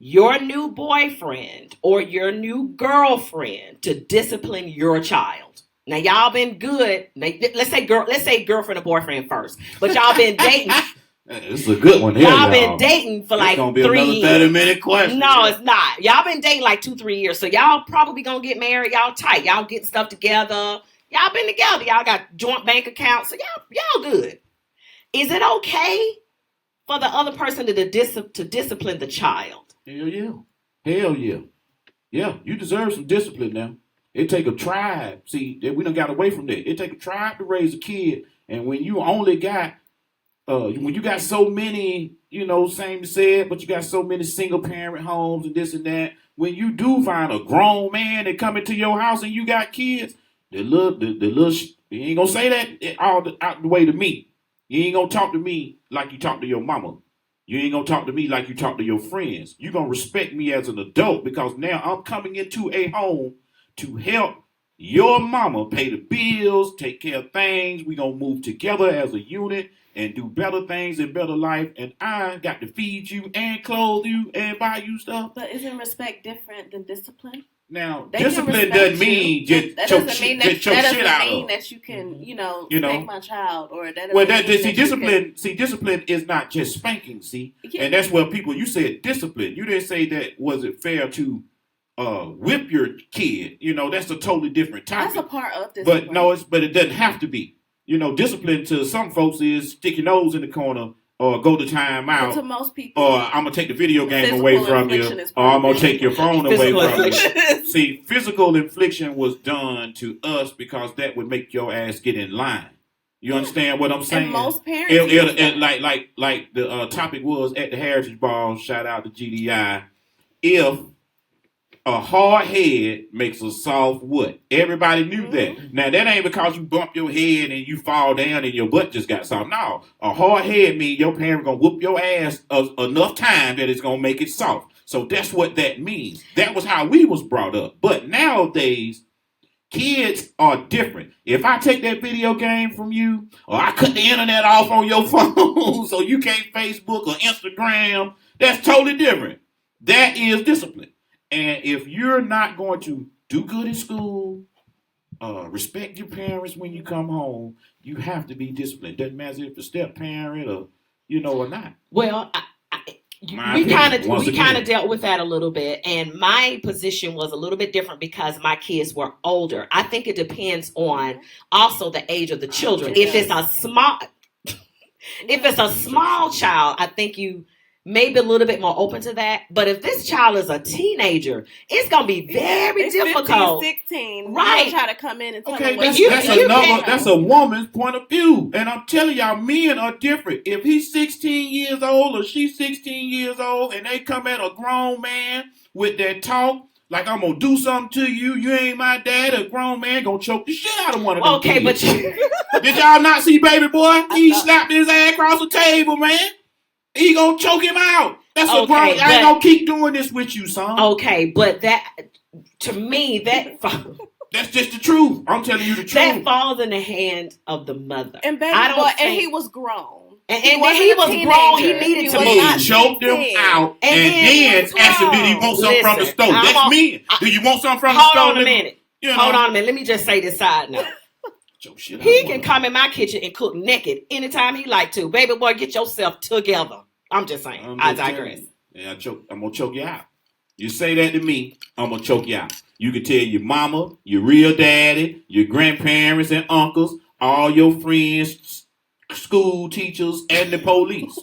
your new boyfriend or your new girlfriend to discipline your child? Now, y'all been good. Let's say girlfriend or boyfriend first, but y'all been dating. This is a good one here, y'all been dating for like 3 years. It's gonna be another 30-minute question. No, it's not. Y'all been dating like 2-3 years, so y'all probably gonna get married. Y'all tight. Y'all getting stuff together. Y'all been together. Y'all got joint bank accounts, so y'all good. Is it okay for the other person to discipline the child? Hell yeah. Yeah, you deserve some discipline now. It take a tribe. See, we done got away from that. It take a tribe to raise a kid, and when you only got when you got so many, same said, but you got so many single parent homes and this and that. When you do find a grown man that come into your house and you got kids, you ain't gonna say that out the way to me. You ain't gonna talk to me like you talk to your mama. You ain't gonna talk to me like you talk to your friends. You gonna respect me as an adult because now I'm coming into a home to help your mama pay the bills, take care of things. We gonna move together as a unit and do better things in better life. And I got to feed you and clothe you and buy you stuff. But isn't respect different than discipline? Now, They discipline doesn't mean just choke shit out of. That you can, You spank my child, or that. Well, discipline is not just spanking. See, and that's where you said discipline. You didn't say that. Was it fair to whip your kid? That's a totally different topic. That's a part of discipline. But it doesn't have to be. Discipline to some folks is stick your nose in the corner. Or go to time out. But to most people, or I'm gonna take the video game away from you, or I'm gonna take your phone away from you. See, physical infliction was done to us because that would make your ass get in line. You understand what I'm saying? And most parents, like the topic was at the Heritage Ball. Shout out to GDI. If a hard head makes a soft what? Everybody knew that. Now, that ain't because you bump your head and you fall down and your butt just got soft. No, a hard head means your parents going to whoop your ass enough time that it's going to make it soft. So that's what that means. That was how we was brought up. But nowadays, kids are different. If I take that video game from you, or I cut the internet off on your phone so you can't Facebook or Instagram, that's totally different. That is discipline. And if you're not going to do good in school, respect your parents when you come home, you have to be disciplined. Doesn't matter if it's a step parent or not. Well, we kind of dealt with that a little bit, and my position was a little bit different because my kids were older. I think it depends on also the age of the children. If it's a small child, I think you maybe a little bit more open to that. But if this child is a teenager, it's going to be very difficult. 15, 16. Right. Try to come in and tell them what that's a woman's point of view. And I'm telling y'all, men are different. If he's 16 years old or she's 16 years old and they come at a grown man with that talk, like I'm going to do something to you, you ain't my dad, a grown man going to choke the shit out of one of them kids. Did y'all not see Baby Boy? He slapped his ass across the table, man. He gonna choke him out. That's I ain't gonna keep doing this with you, son. Okay, but that, to me, that's just the truth. I'm telling you the truth. That falls in the hand of the mother. And and he was grown. And he was grown. He needed to move. He choked him out, and then asked him, did he want something from the store? That's me. Do you want something from the store? Hold on a minute. Hold on a minute. Let me just say this side note. He can come in my kitchen and cook naked anytime he like to. Baby boy, get yourself together. I'm just saying. I digress. Yeah, I'm going to choke you out. You say that to me, I'm going to choke you out. You can tell your mama, your real daddy, your grandparents and uncles, all your friends, school teachers, and the police.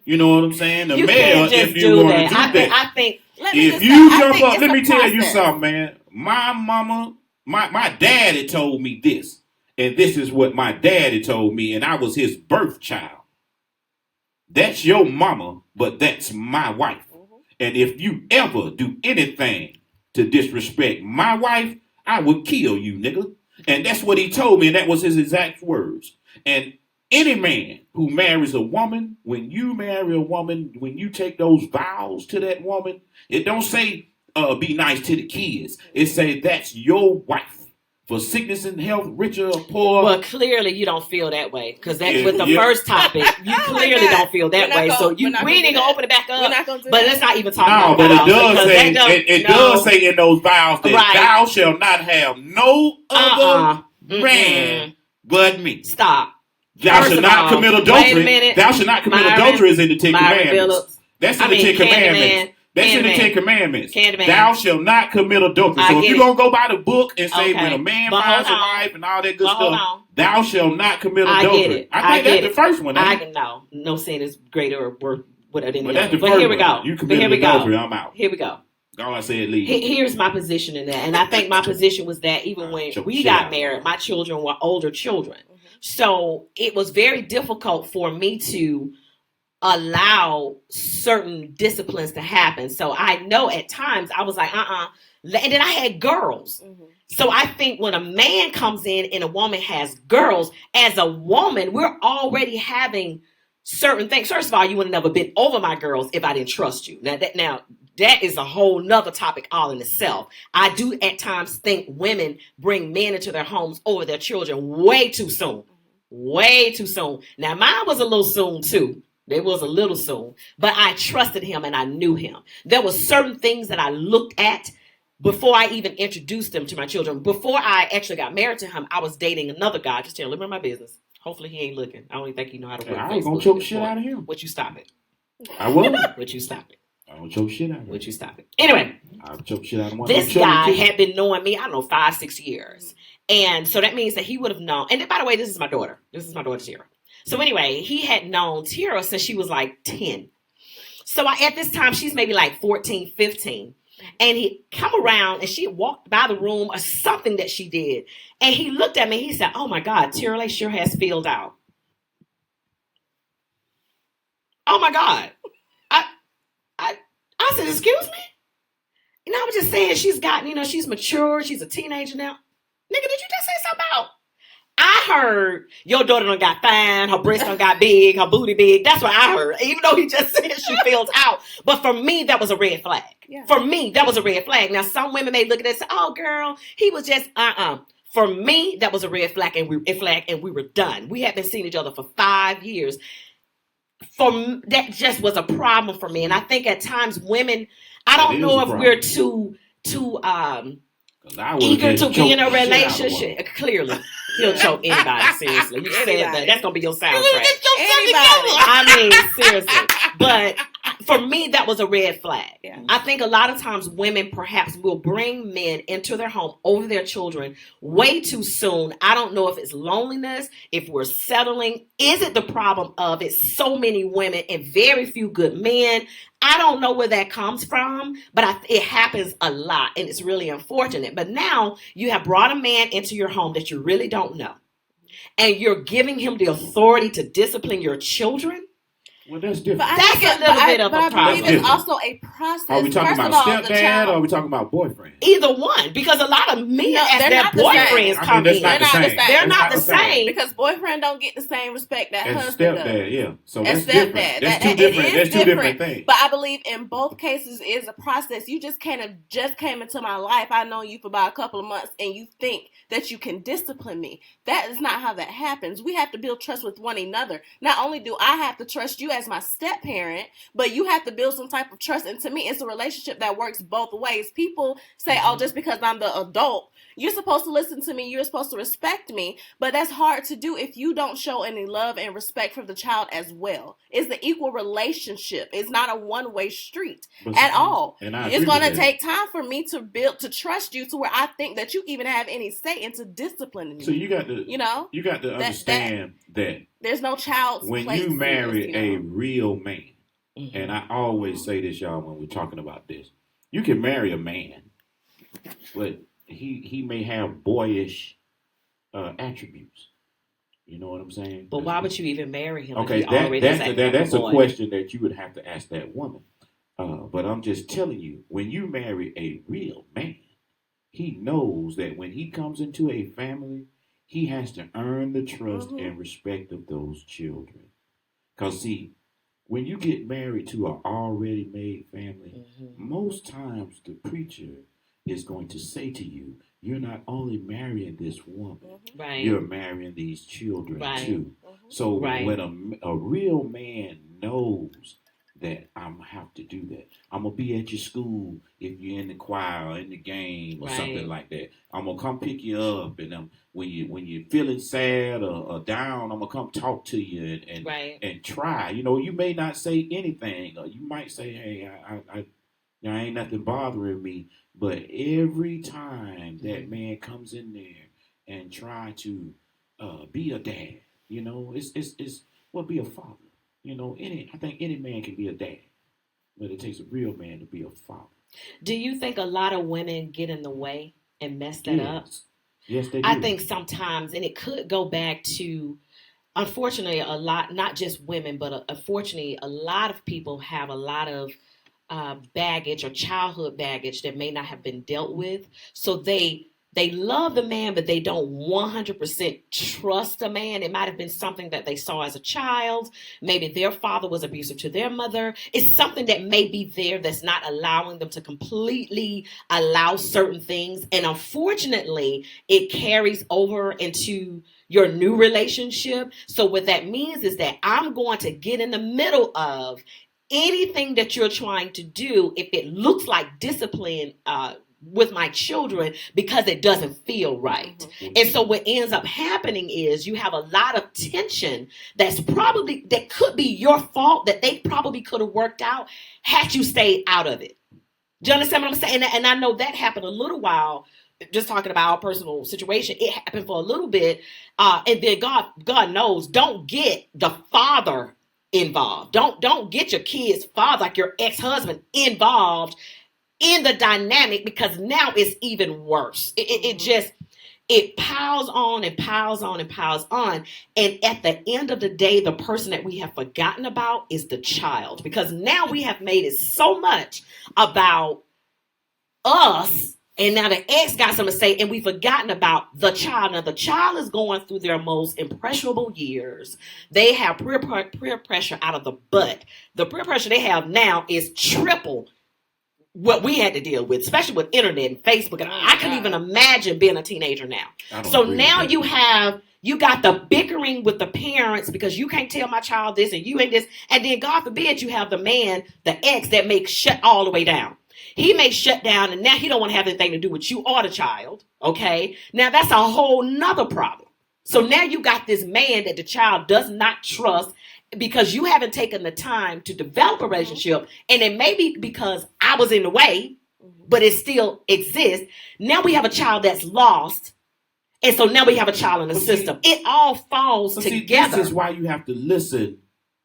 You know what I'm saying? The mayor, if you want to do that. I think. If you jump up, let me tell you something, man. My mama, my daddy told me this. And this is what my daddy told me, and I was his birth child. That's your mama, but that's my wife. And if you ever do anything to disrespect my wife, I will kill you, nigga. And that's what he told me, and that was his exact words. And any man who marries a woman, when you marry a woman, when you take those vows to that woman, it don't say be nice to the kids. It say that's your wife. For sickness and health, richer or poor. Well, clearly you don't feel that way. Because that's with the first topic. You clearly don't feel that way. So we ain't going to open it back up. But let's not even talk about it. No, but it does say in those vows that thou shalt not have no other man but me. Stop. Thou shalt not commit adultery. Thou shalt not commit adultery is in the Ten Commandments. That's in the Ten Commandments. That's in the Ten Commandments. Thou shalt not commit adultery. So if you're going to go by the book and say when a man finds a wife and all that good stuff, thou shalt not commit adultery. I think that's the first one. No sin is greater or worth whatever. But here we go. You committed adultery, I'm out. Here we go. All I said, leave. Here's my position in that. And I think my position was that even when we got married, my children were older children. So it was very difficult for me to allow certain disciplines to happen. So I know at times I was like, and then I had girls. Mm-hmm. So I think when a man comes in and a woman has girls, as a woman, we're already having certain things. First of all, you would have never been over my girls if I didn't trust you. Now that is a whole nother topic all in itself. I do at times think women bring men into their homes over their children way too soon. Way too soon. Now mine was a little soon too. It was a little soon, but I trusted him and I knew him. There were certain things that I looked at before I even introduced them to my children. Before I actually got married to him, I was dating another guy. Just tell him my business. Hopefully he ain't looking. I don't even think he know how to work. I was gonna choke shit out of him. Would you stop it? I was. Would you stop it? I would choke shit out of him. Would you stop it? Anyway, I would choke shit out of one. this guy had been knowing me, I don't know, 5-6 years. And so that means that he would have known. And by the way, this is my daughter. This is my daughter, Tierra. So anyway, he had known Tierra since she was like 10. So at this time, she's maybe like 14, 15. And he come around and she walked by the room or something that she did. And he looked at me. He said, "Oh my God, Tierra sure has filled out." Oh my God. I said, "Excuse me?" And I was just saying she's gotten, she's mature. She's a teenager now. Nigga, did you just say something about? I heard your daughter done got fine, her breast done got big, her booty big. That's what I heard. Even though he just said she filled out. But for me, that was a red flag. Yeah. For me, that was a red flag. Now, some women may look at it and say, "Oh, girl, he was just, For me, that was a red flag and we were done. We had been seeing each other for 5 years. That just was a problem for me. And I think at times women, I don't know if we're too eager to be in a relationship. Clearly, he'll choke anybody. Seriously, you said that. That's gonna be your soundtrack. I mean, seriously. But for me, that was a red flag. Yeah. I think a lot of times women perhaps will bring men into their home over their children way too soon. I don't know if it's loneliness, if we're settling. Is it the problem of it's so many women and very few good men? I don't know where that comes from, but it happens a lot, and it's really unfortunate. But now you have brought a man into your home that you really don't know, and you're giving him the authority to discipline your children. Well, that's different. That's a little bit of a problem. I believe it's also a process. Are we talking about stepdad or are we talking about boyfriend? Either one, because a lot of men as their boyfriends come in. They're not the same. Because boyfriend don't get the same respect that husband does. Stepdad, yeah. So that's different. That's two different. That's two different things. But I believe in both cases is a process. You just came into my life. I know you for about a couple of months, and you think that you can discipline me. That is not how that happens. We have to build trust with one another. Not only do I have to trust you as my step parent, but you have to build some type of trust. And to me, it's a relationship that works both ways. People say, "Oh, just because I'm the adult, you're supposed to listen to me, you're supposed to respect me," but that's hard to do if you don't show any love and respect for the child as well. It's the equal relationship. It's not a one-way street at all. It's going to take time for me to trust you to where I think that you even have any say into disciplining me. So you got to understand that there's no child's when place you marry a real man, and I always say this, y'all, when we're talking about this, you can marry a man, but he may have boyish attributes. You know what I'm saying? But why would you even marry him? Okay, that's a question that you would have to ask that woman. But I'm just telling you, when you marry a real man, he knows that when he comes into a family, he has to earn the trust and respect of those children. Because, see, when you get married to an already made family, most times the preacher is going to say to you, you're not only marrying this woman, you're marrying these children too. So when a real man knows that I'm gonna have to do that, I'm gonna be at your school if you're in the choir or in the game or something like that. I'm gonna come pick you up, and when you're feeling sad or down, I'm gonna come talk to you and try. You may not say anything, or you might say, "Hey, I ain't nothing bothering me." But every time that man comes in there and try to be a dad, it's be a father. I think any man can be a dad, but it takes a real man to be a father. Do you think a lot of women get in the way and mess that up? Yes, they do. I think sometimes, and it could go back to, unfortunately, a lot, not just women, but unfortunately, a lot of people have a lot of baggage or childhood baggage that may not have been dealt with. So they love the man, but they don't 100% trust a man. It might have been something that they saw as a child. Maybe their father was abusive to their mother. It's something that may be there that's not allowing them to completely allow certain things. And unfortunately, it carries over into your new relationship. So what that means is that I'm going to get in the middle of anything that you're trying to do if it looks like discipline with my children, because it doesn't feel right. Mm-hmm. And so what ends up happening is you have a lot of tension that could be your fault, that they probably could have worked out had you stayed out of it. Do you understand what I'm saying? And I know that happened a little while. Just talking about our personal situation, it happened for a little bit, and then God knows, don't get the father involved. Don't get your kid's father, like your ex-husband, involved in the dynamic, because now it's even worse. It piles on and piles on and piles on. And at the end of the day, the person that we have forgotten about is the child, because now we have made it so much about us. And now the ex got something to say, and we've forgotten about the child. Now, the child is going through their most impressionable years. They have peer pressure out of the butt. The peer pressure they have now is triple what we had to deal with, especially with internet and Facebook. And I couldn't even imagine being a teenager now. So now you got the bickering with the parents because you can't tell my child this and you ain't this. And then God forbid you have the man, the ex, that makes shut all the way down. He may shut down, and now he don't want to have anything to do with you or the child. Okay. Now that's a whole nother problem. So now you got this man that the child does not trust, because you haven't taken the time to develop a relationship. And it may be because I was in the way, but it still exists. Now we have a child that's lost. And so now we have a child in the system. It all falls together. This is why you have to listen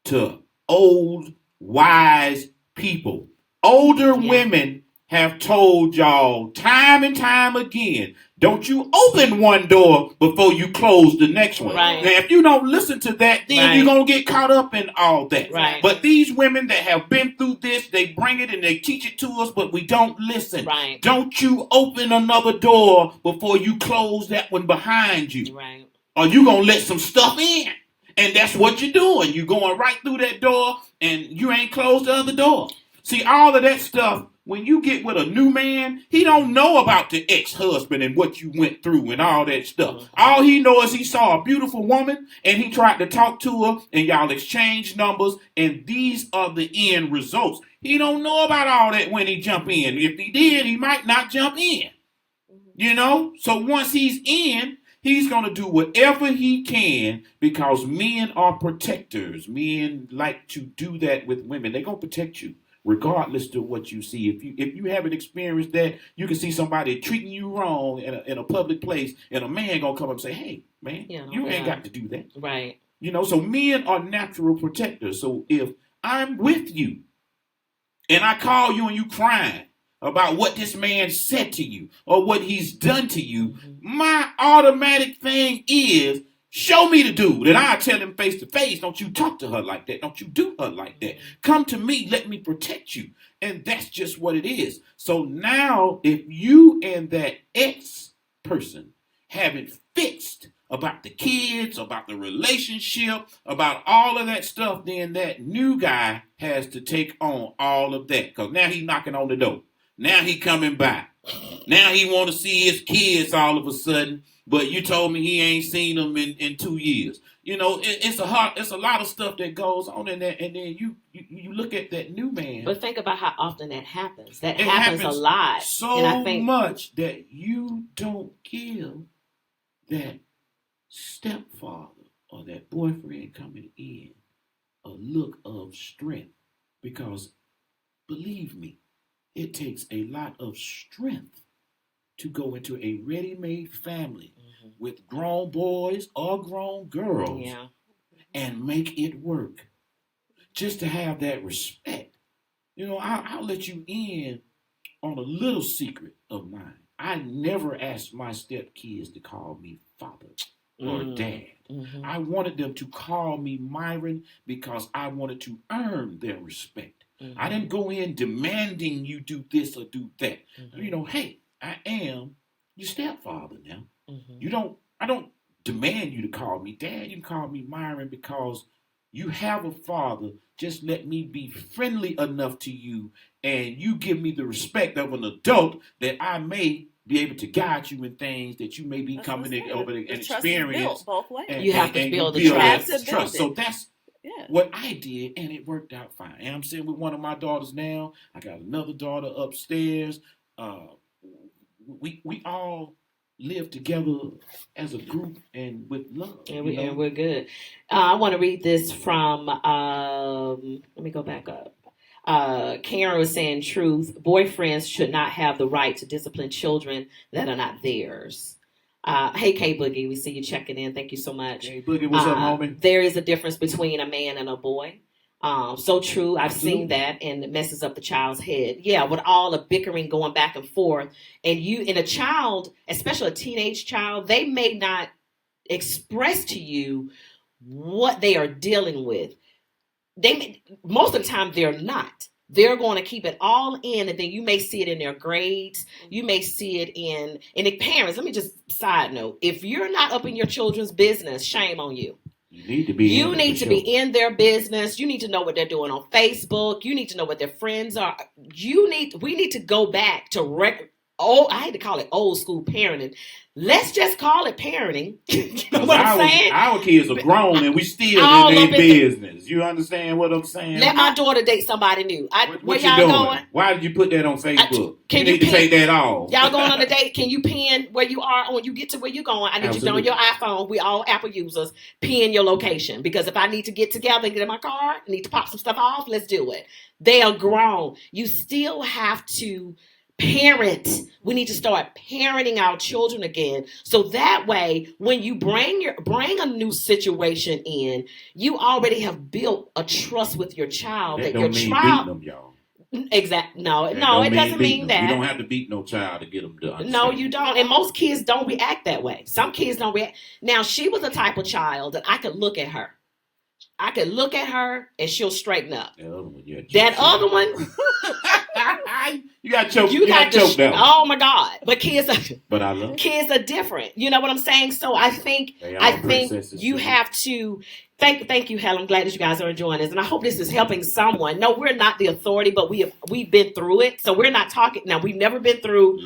to old, wise people. Older women have told y'all time and time again, don't you open one door before you close the next one. Right. Now, if you don't listen to that, then you're going to get caught up in all that. Right. But these women that have been through this, they bring it and they teach it to us, but we don't listen. Right. Don't you open another door before you close that one behind you. Right. Or you going to let some stuff in. And that's what you're doing. You're going right through that door and you ain't closed the other door. See, all of that stuff, when you get with a new man, he don't know about the ex-husband and what you went through and all that stuff. All he knows is he saw a beautiful woman and he tried to talk to her and y'all exchanged numbers, and these are the end results. He don't know about all that when he jump in. If he did, he might not jump in. You know? So once he's in, he's going to do whatever he can, because men are protectors. Men like to do that with women. They're going to protect you, regardless of what you see. If you haven't experienced that, you can see somebody treating you wrong in a public place, and a man gonna come up and say, "Hey, man, you ain't got to do that." Right. You know, so men are natural protectors. So if I'm with you, and I call you and you crying about what this man said to you or what he's done to you, my automatic thing is, show me the dude, and I'll tell him face to face, don't you talk to her like that. Don't you do her like that. Come to me, let me protect you. And that's just what it is. So now, if you and that ex person haven't fixed about the kids, about the relationship, about all of that stuff, then that new guy has to take on all of that. Because now he's knocking on the door. Now he coming by. Now he want to see his kids all of a sudden. But you told me he ain't seen them in 2 years. You know, it's a lot of stuff that goes on in that, and then you look at that new man. But think about how often that happens. That happens a lot. So and I think, much that you don't give that stepfather or that boyfriend coming in a look of strength, because believe me, it takes a lot of strength to go into a ready-made family with grown boys or grown girls and make it work. Just to have that respect. You know, I'll let you in on a little secret of mine. I never asked my stepkids to call me father or dad. Mm-hmm. I wanted them to call me Myron because I wanted to earn their respect. Mm-hmm. I didn't go in demanding you do this or do that. Mm-hmm. You know, hey, I am your stepfather now. Mm-hmm. I don't demand you to call me dad. You can call me Myron because you have a father. Just let me be friendly enough to you and you give me the respect of an adult that I may be able to guide you in things that you may be coming over and experience. Both ways. You have to build the trust. Build So that's yeah. what I did, and it worked out fine. And I'm sitting with one of my daughters now. I got another daughter upstairs. We all live together as a group and with love. And we're good. I want to read this from, let me go back up. Karen was saying truth. Boyfriends should not have the right to discipline children that are not theirs. Hey, K Boogie, we see you checking in. Thank you so much. Hey, Boogie, what's up, homie? There is a difference between a man and a boy. So true. I've seen that, and it messes up the child's head. Yeah, with all the bickering going back and forth, and a child, especially a teenage child, they may not express to you what they are dealing with. Most of the time they're not. They're going to keep it all in, and then you may see it in their grades. You may see it in the parents. Let me just side note: if you're not up in your children's business, shame on you. You need to be. You need to be in their business. You need to know what they're doing on Facebook. You need to know what their friends are. We need to go back to I hate to call it old school parenting. Let's just call it parenting. You know what I'm saying? Our kids are grown and we still in their business. You understand what I'm saying? Let my daughter date somebody new. What y'all doing? Going? Why did you put that on Facebook? You need to take that off. Y'all going on a date? Can you pin where you are when you get to where you're going? I need you to on your iPhone. We all Apple users. Pin your location. Because if I need to get together and get in my car, I need to pop some stuff off, let's do it. They are grown. You still have to parent. We need to start parenting our children again, so that way when you bring a new situation in, you already have built a trust with your child that your child. Them, y'all. Exactly. No, it doesn't mean that. You don't have to beat no child to get them done. No, you don't. And most kids don't react that way. Some kids don't react. Now, she was the type of child that I could look at her. And she'll straighten up. That other one. You got choked. You got choked down. Oh my God! But kids are different. You know what I'm saying? So I think you have to. Thank you, Helen. I'm glad that you guys are enjoying this, and I hope this is helping someone. No, we're not the authority, but we've been through it, so we're not talking. Now we've never been through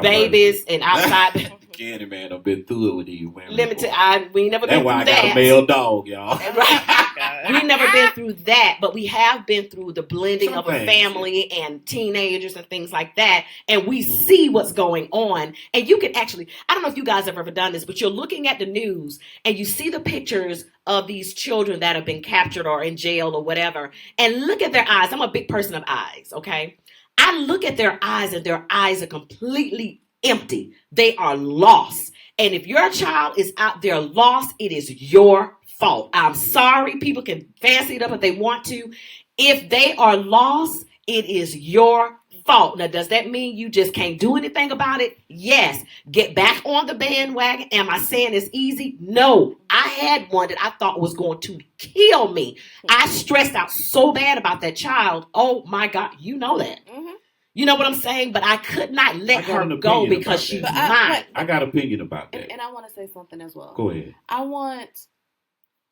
babies and outside. Candy man, I've been through it with you women. We never been through that. That's why I got a male dog, y'all. Right. We never been through that, but we have been through the blending of a family and teenagers and things like that, and we see what's going on. And you can actually, I don't know if you guys have ever done this, but you're looking at the news and you see the pictures of these children that have been captured or in jail or whatever, and look at their eyes. I'm a big person of eyes, okay? I look at their eyes and their eyes are completely empty. They are lost. And if your child is out there lost, it is your fault. I'm sorry. People can fancy it up if they want to. If they are lost, it is your fault. Now, does that mean you just can't do anything about it? Yes. Get back on the bandwagon. Am I saying it's easy? No. I had one that I thought was going to kill me. I stressed out so bad about that child. Oh my God. You know that. Mm-hmm. You know what I'm saying? But I could not let her go because she's mine. I got an opinion about that. And I want to say something as well. Go ahead. I want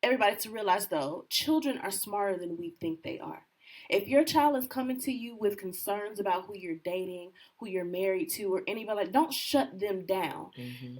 everybody to realize, though, children are smarter than we think they are. If your child is coming to you with concerns about who you're dating, who you're married to, or anybody, don't shut them down. Mm-hmm.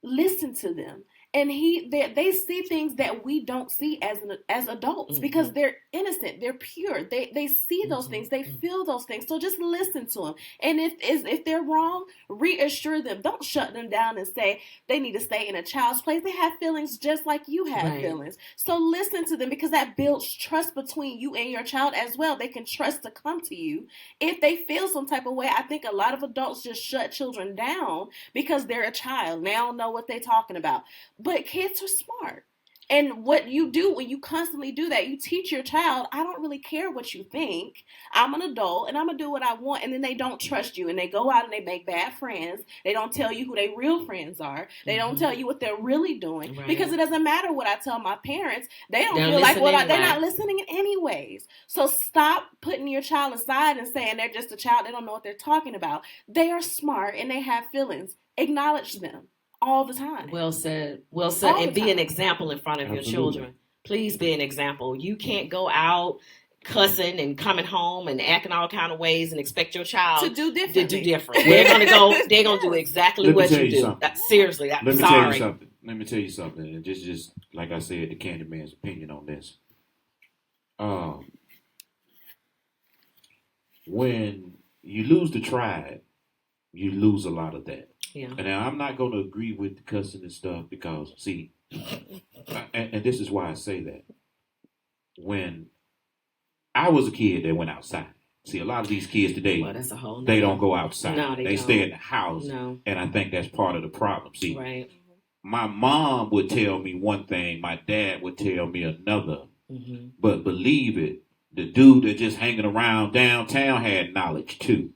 Listen to them. And they see things that we don't see as adults, mm-hmm. because they're innocent, they're pure. They see those mm-hmm. things, they feel those things. So just listen to them. And if they're wrong, reassure them. Don't shut them down and say they need to stay in a child's place. They have feelings just like you have feelings. So listen to them, because that builds trust between you and your child as well. They can trust to come to you if they feel some type of way. I think a lot of adults just shut children down because they're a child. They don't know what they're talking about. But kids are smart. And what you do when you constantly do that, you teach your child, I don't really care what you think. I'm an adult and I'm going to do what I want. And then they don't trust you and they go out and they make bad friends. They don't tell you who their real friends are. They don't tell you what they're really doing. Right. Because it doesn't matter what I tell my parents. They don't They'll feel like listen they're anyway. not listening anyways. So stop putting your child aside and saying they're just a child. They don't know what they're talking about. They are smart and they have feelings. Acknowledge them. All the time. Well said. All And the be time. an example in front of your children. Please be an example. You can't go out cussing and coming home and acting all kind of ways and expect your child to do different. They're gonna do exactly what you do. Seriously, I'm sorry. Let me tell you something. And just like I said, the Candyman's opinion on this. When you lose the tribe, you lose a lot of that. Yeah. And now I'm not going to agree with the cussing and stuff because, see, and this is why I say that. When I was a kid that went outside. See, a lot of these kids today, that's a whole they don't go outside. No, they stay in the house. No. And I think that's part of the problem. See, right. My mom would tell me one thing, my dad would tell me another. Mm-hmm. But believe it, the dude that just hanging around downtown had knowledge too.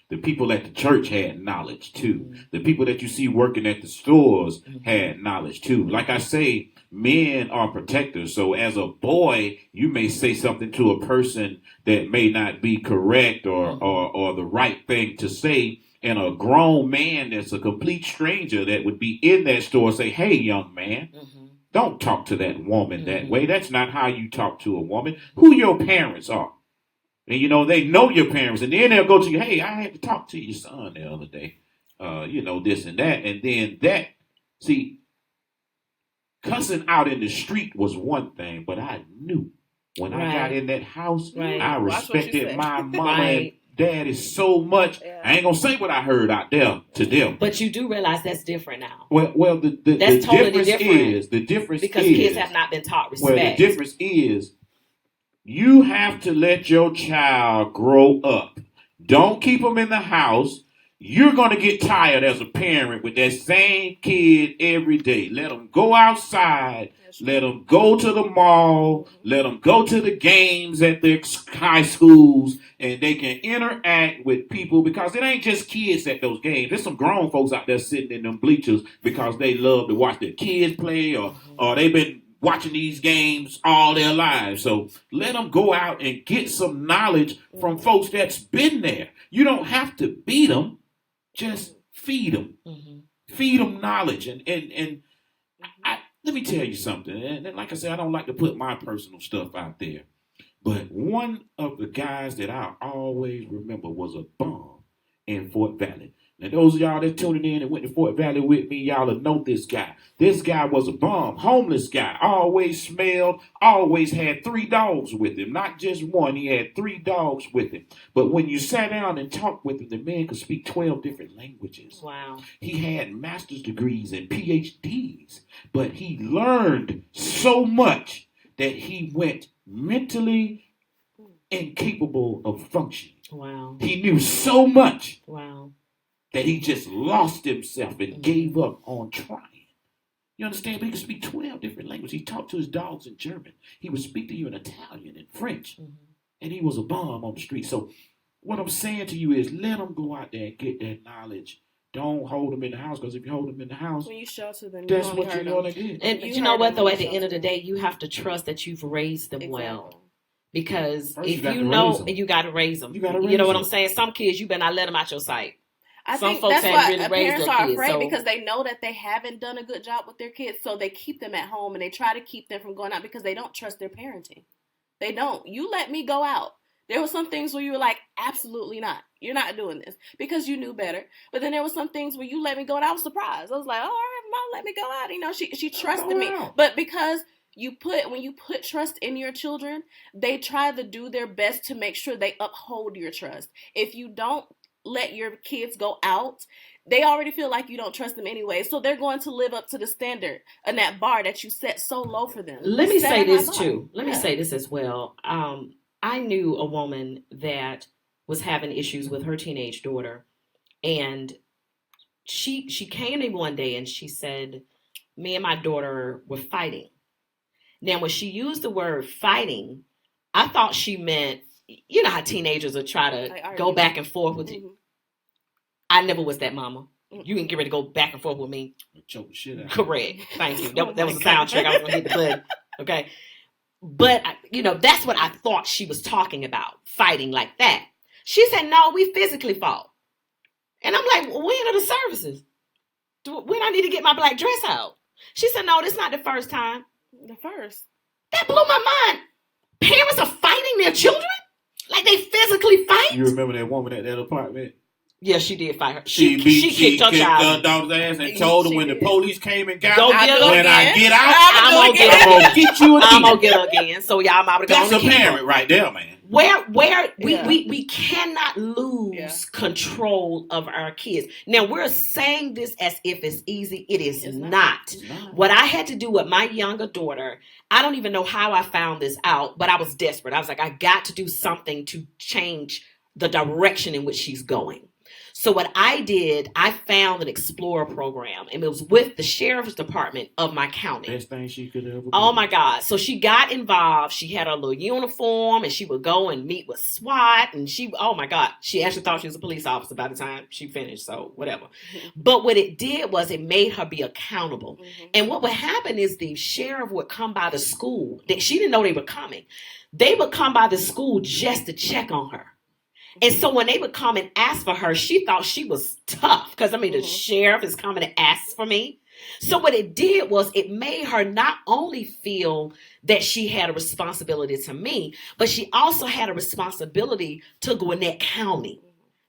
The people at the church had knowledge too. Mm-hmm. The people that you see working at the stores had knowledge too. Like I say, men are protectors. So as a boy, you may say something to a person that may not be correct or the right thing to say. And a grown man that's a complete stranger that would be in that store say, hey, young man, don't talk to that woman that way. That's not how you talk to a woman. Who your parents are. And, they know your parents. And then they'll go to you, hey, I had to talk to your son the other day. This and that. And then see, cussing out in the street was one thing, but I knew when I got in that house, I respected my mama and daddy so much. Yeah. I ain't going to say what I heard out there to them. But you do realize that's different now. Well, that's totally different. The difference because is, kids have not been taught respect. Well, the difference is, you have to let your child grow up. Don't keep them in the house. You're going to get tired as a parent with that same kid every day. Let them go outside. Let them go to the mall. Let them go to the games at the high schools. And they can interact with people because it ain't just kids at those games. There's some grown folks out there sitting in them bleachers because they love to watch their kids play or they've been watching these games all their lives. So let them go out and get some knowledge from folks that's been there. You don't have to beat them. Just feed them. Feed them knowledge. And let me tell you something. And like I said, I don't like to put my personal stuff out there. But one of the guys that I always remember was a bum in Fort Valley. Now, those of y'all that tuning in and went to Fort Valley with me, y'all will know this guy. This guy was a bum, homeless guy, always smelled, always had 3 dogs with him. Not just one, he had 3 dogs with him. But when you sat down and talked with him, the man could speak 12 different languages. Wow. He had master's degrees and PhDs, but he learned so much that he went mentally incapable of functioning. Wow. He knew so much. Wow. That he just lost himself and gave up on trying. You understand? But he could speak 12 different languages. He talked to his dogs in German. He would speak to you in Italian and French. And he was a bum on the street. So what I'm saying to you is let them go out there and get that knowledge. Don't hold them in the house, because if you hold them in the house, when you shelter them, that's what you're going to get. And you know what, though? At the end of the day, you have to trust that you've raised them well. Because first if you know, you got to raise them. You know what I'm saying? Some kids, you better not let them out your sight. I Some think folks that's haven't why really raised parents their are kids, afraid so because they know that they haven't done a good job with their kids, so they keep them at home and they try to keep them from going out because they don't trust their parenting. They don't. You let me go out. There were some things where you were like, absolutely not. You're not doing this because you knew better. But then there were some things where you let me go and I was surprised. I was like, oh, all right, Mom, let me go out. You know, she trusted me. But because when you put trust in your children, they try to do their best to make sure they uphold your trust. If you don't let your kids go out, they already feel like you don't trust them anyway. So they're going to live up to the standard and that bar that you set so low for them. Let me say this too. Let me say this as well. I knew a woman that was having issues with her teenage daughter, and she came to me one day and she said, me and my daughter were fighting. Now, when she used the word fighting, I thought she meant, you know how teenagers will try to go back and forth with you. I never was that mama. You can get ready to go back and forth with me. Choke the shit out. Correct. Thank you. That was a sound check. I was going to hit the button. Okay. But, that's what I thought she was talking about, fighting like that. She said, no, we physically fought. And I'm like, when are the services? When I need to get my black dress out? She said, no, this is not the first time. The first. That blew my mind. Parents are fighting their children? Like they physically fight? You remember that woman at that apartment? Yeah, she did fight her. She kicked her child. daughter's ass and told her when the police came and got her, when I get out, I'm gonna get you again. I'm gonna get her again. So y'all might have gone. That's a parent right there, man. Where we cannot lose control of our kids. Now we're saying this as if it's easy. It's not. What I had to do with my younger daughter, I don't even know how I found this out, but I was desperate. I was like, I got to do something to change the direction in which she's going. So what I did, I found an Explorer program, and it was with the sheriff's department of my county. Best thing she could ever do. Oh my God. So she got involved. She had a little uniform, and she would go and meet with SWAT, and oh my God, she actually thought she was a police officer by the time she finished, so whatever. But what it did was it made her be accountable. And what would happen is the sheriff would come by the school. She didn't know they were coming. They would come by the school just to check on her. And so when they would come and ask for her, she thought she was tough because, the sheriff is coming to ask for me. So what it did was it made her not only feel that she had a responsibility to me, but she also had a responsibility to Gwinnett County.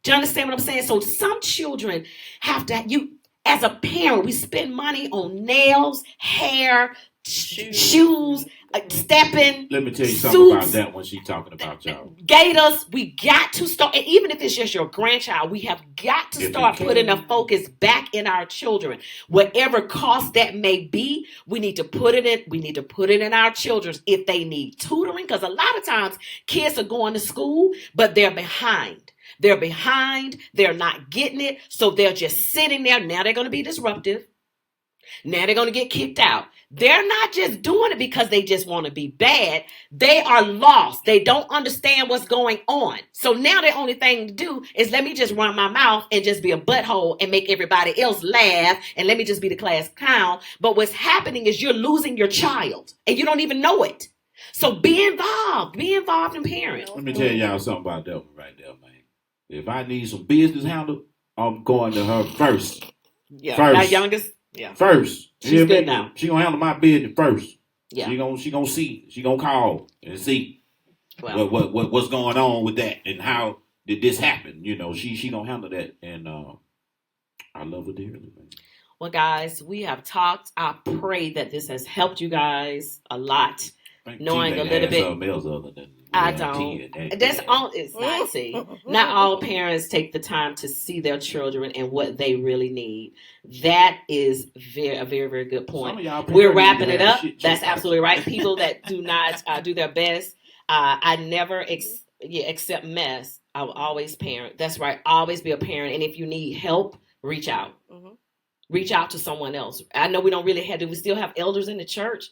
Do you understand what I'm saying? So some children have to, as a parent, we spend money on nails, hair, shoes, stepping. Let me tell you something suits, about that when she's talking about y'all. Gators, we got to start, and even if it's just your grandchild, we have got to start putting the focus back in our children. Whatever cost that may be, we need to put it in. We need to put it in our children if they need tutoring, because a lot of times kids are going to school, but they're behind. They're not getting it, so they're just sitting there. Now they're going to be disruptive. Now they're going to get kicked out. They're not just doing it because they just want to be bad. They are lost. They don't understand what's going on. So now the only thing to do is let me just run my mouth and just be a butthole and make everybody else laugh. And let me just be the class clown. But what's happening is you're losing your child and you don't even know it. So be involved in parents. Let me tell y'all something about that one right there, man. If I need some business handled, I'm going to her first. Yeah, first. Our youngest. Yeah. First. She's good now. She gonna handle my business first. Yeah. She gonna see. She gonna call and see what's going on with that and how did this happen. She gonna handle that, and I love her dearly, man. Well, guys, we have talked. I pray that this has helped you guys a lot. Knowing a little bit. Other than I don't. That's all. It's not. See, not all parents take the time to see their children and what they really need. That is a very, very good point. We're wrapping it up. That's absolutely right. People that do not do their best. I never accept mess. I will always parent. That's right. Always be a parent. And if you need help, reach out. Reach out to someone else. I know we don't really have to. We still have elders in the church.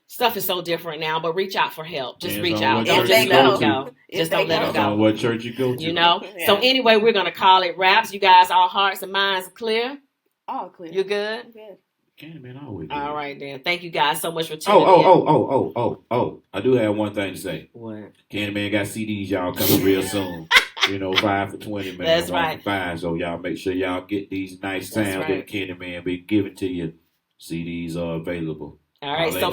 Stuff is so different now, but reach out for help. Just reach out. Don't just let them go. Just don't let them go. What church you go to? Yeah. So anyway, we're gonna call it wraps. You guys, all hearts and minds are clear. All clear. You good? Good. Candyman always good. All right then. Thank you guys so much for tuning in. Oh! I do have one thing to say. What? Candyman got CDs, y'all, coming real soon. 5 for 20, man. That's 1 right. for 5. So y'all make sure y'all get these nice sounds that Candyman be giving to you. CDs are available. All right, so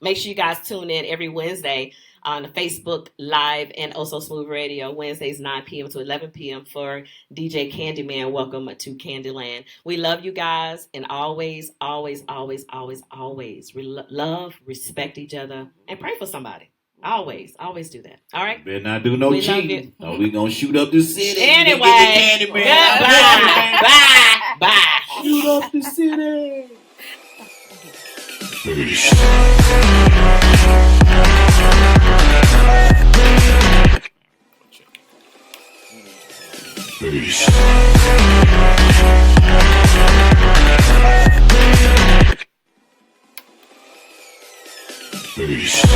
make sure you guys tune in every Wednesday on the Facebook Live and also Smooth Radio, Wednesdays 9 p.m. to 11 p.m. for DJ Candyman. Welcome to Candyland. We love you guys, and always, always, always, always, always love, respect each other, and pray for somebody. Always do that. All right? Better not do no cheating. No, we gonna shoot up the city. Anyway, goodbye. Bye. Shoot up the city. Peace. Peace. Peace.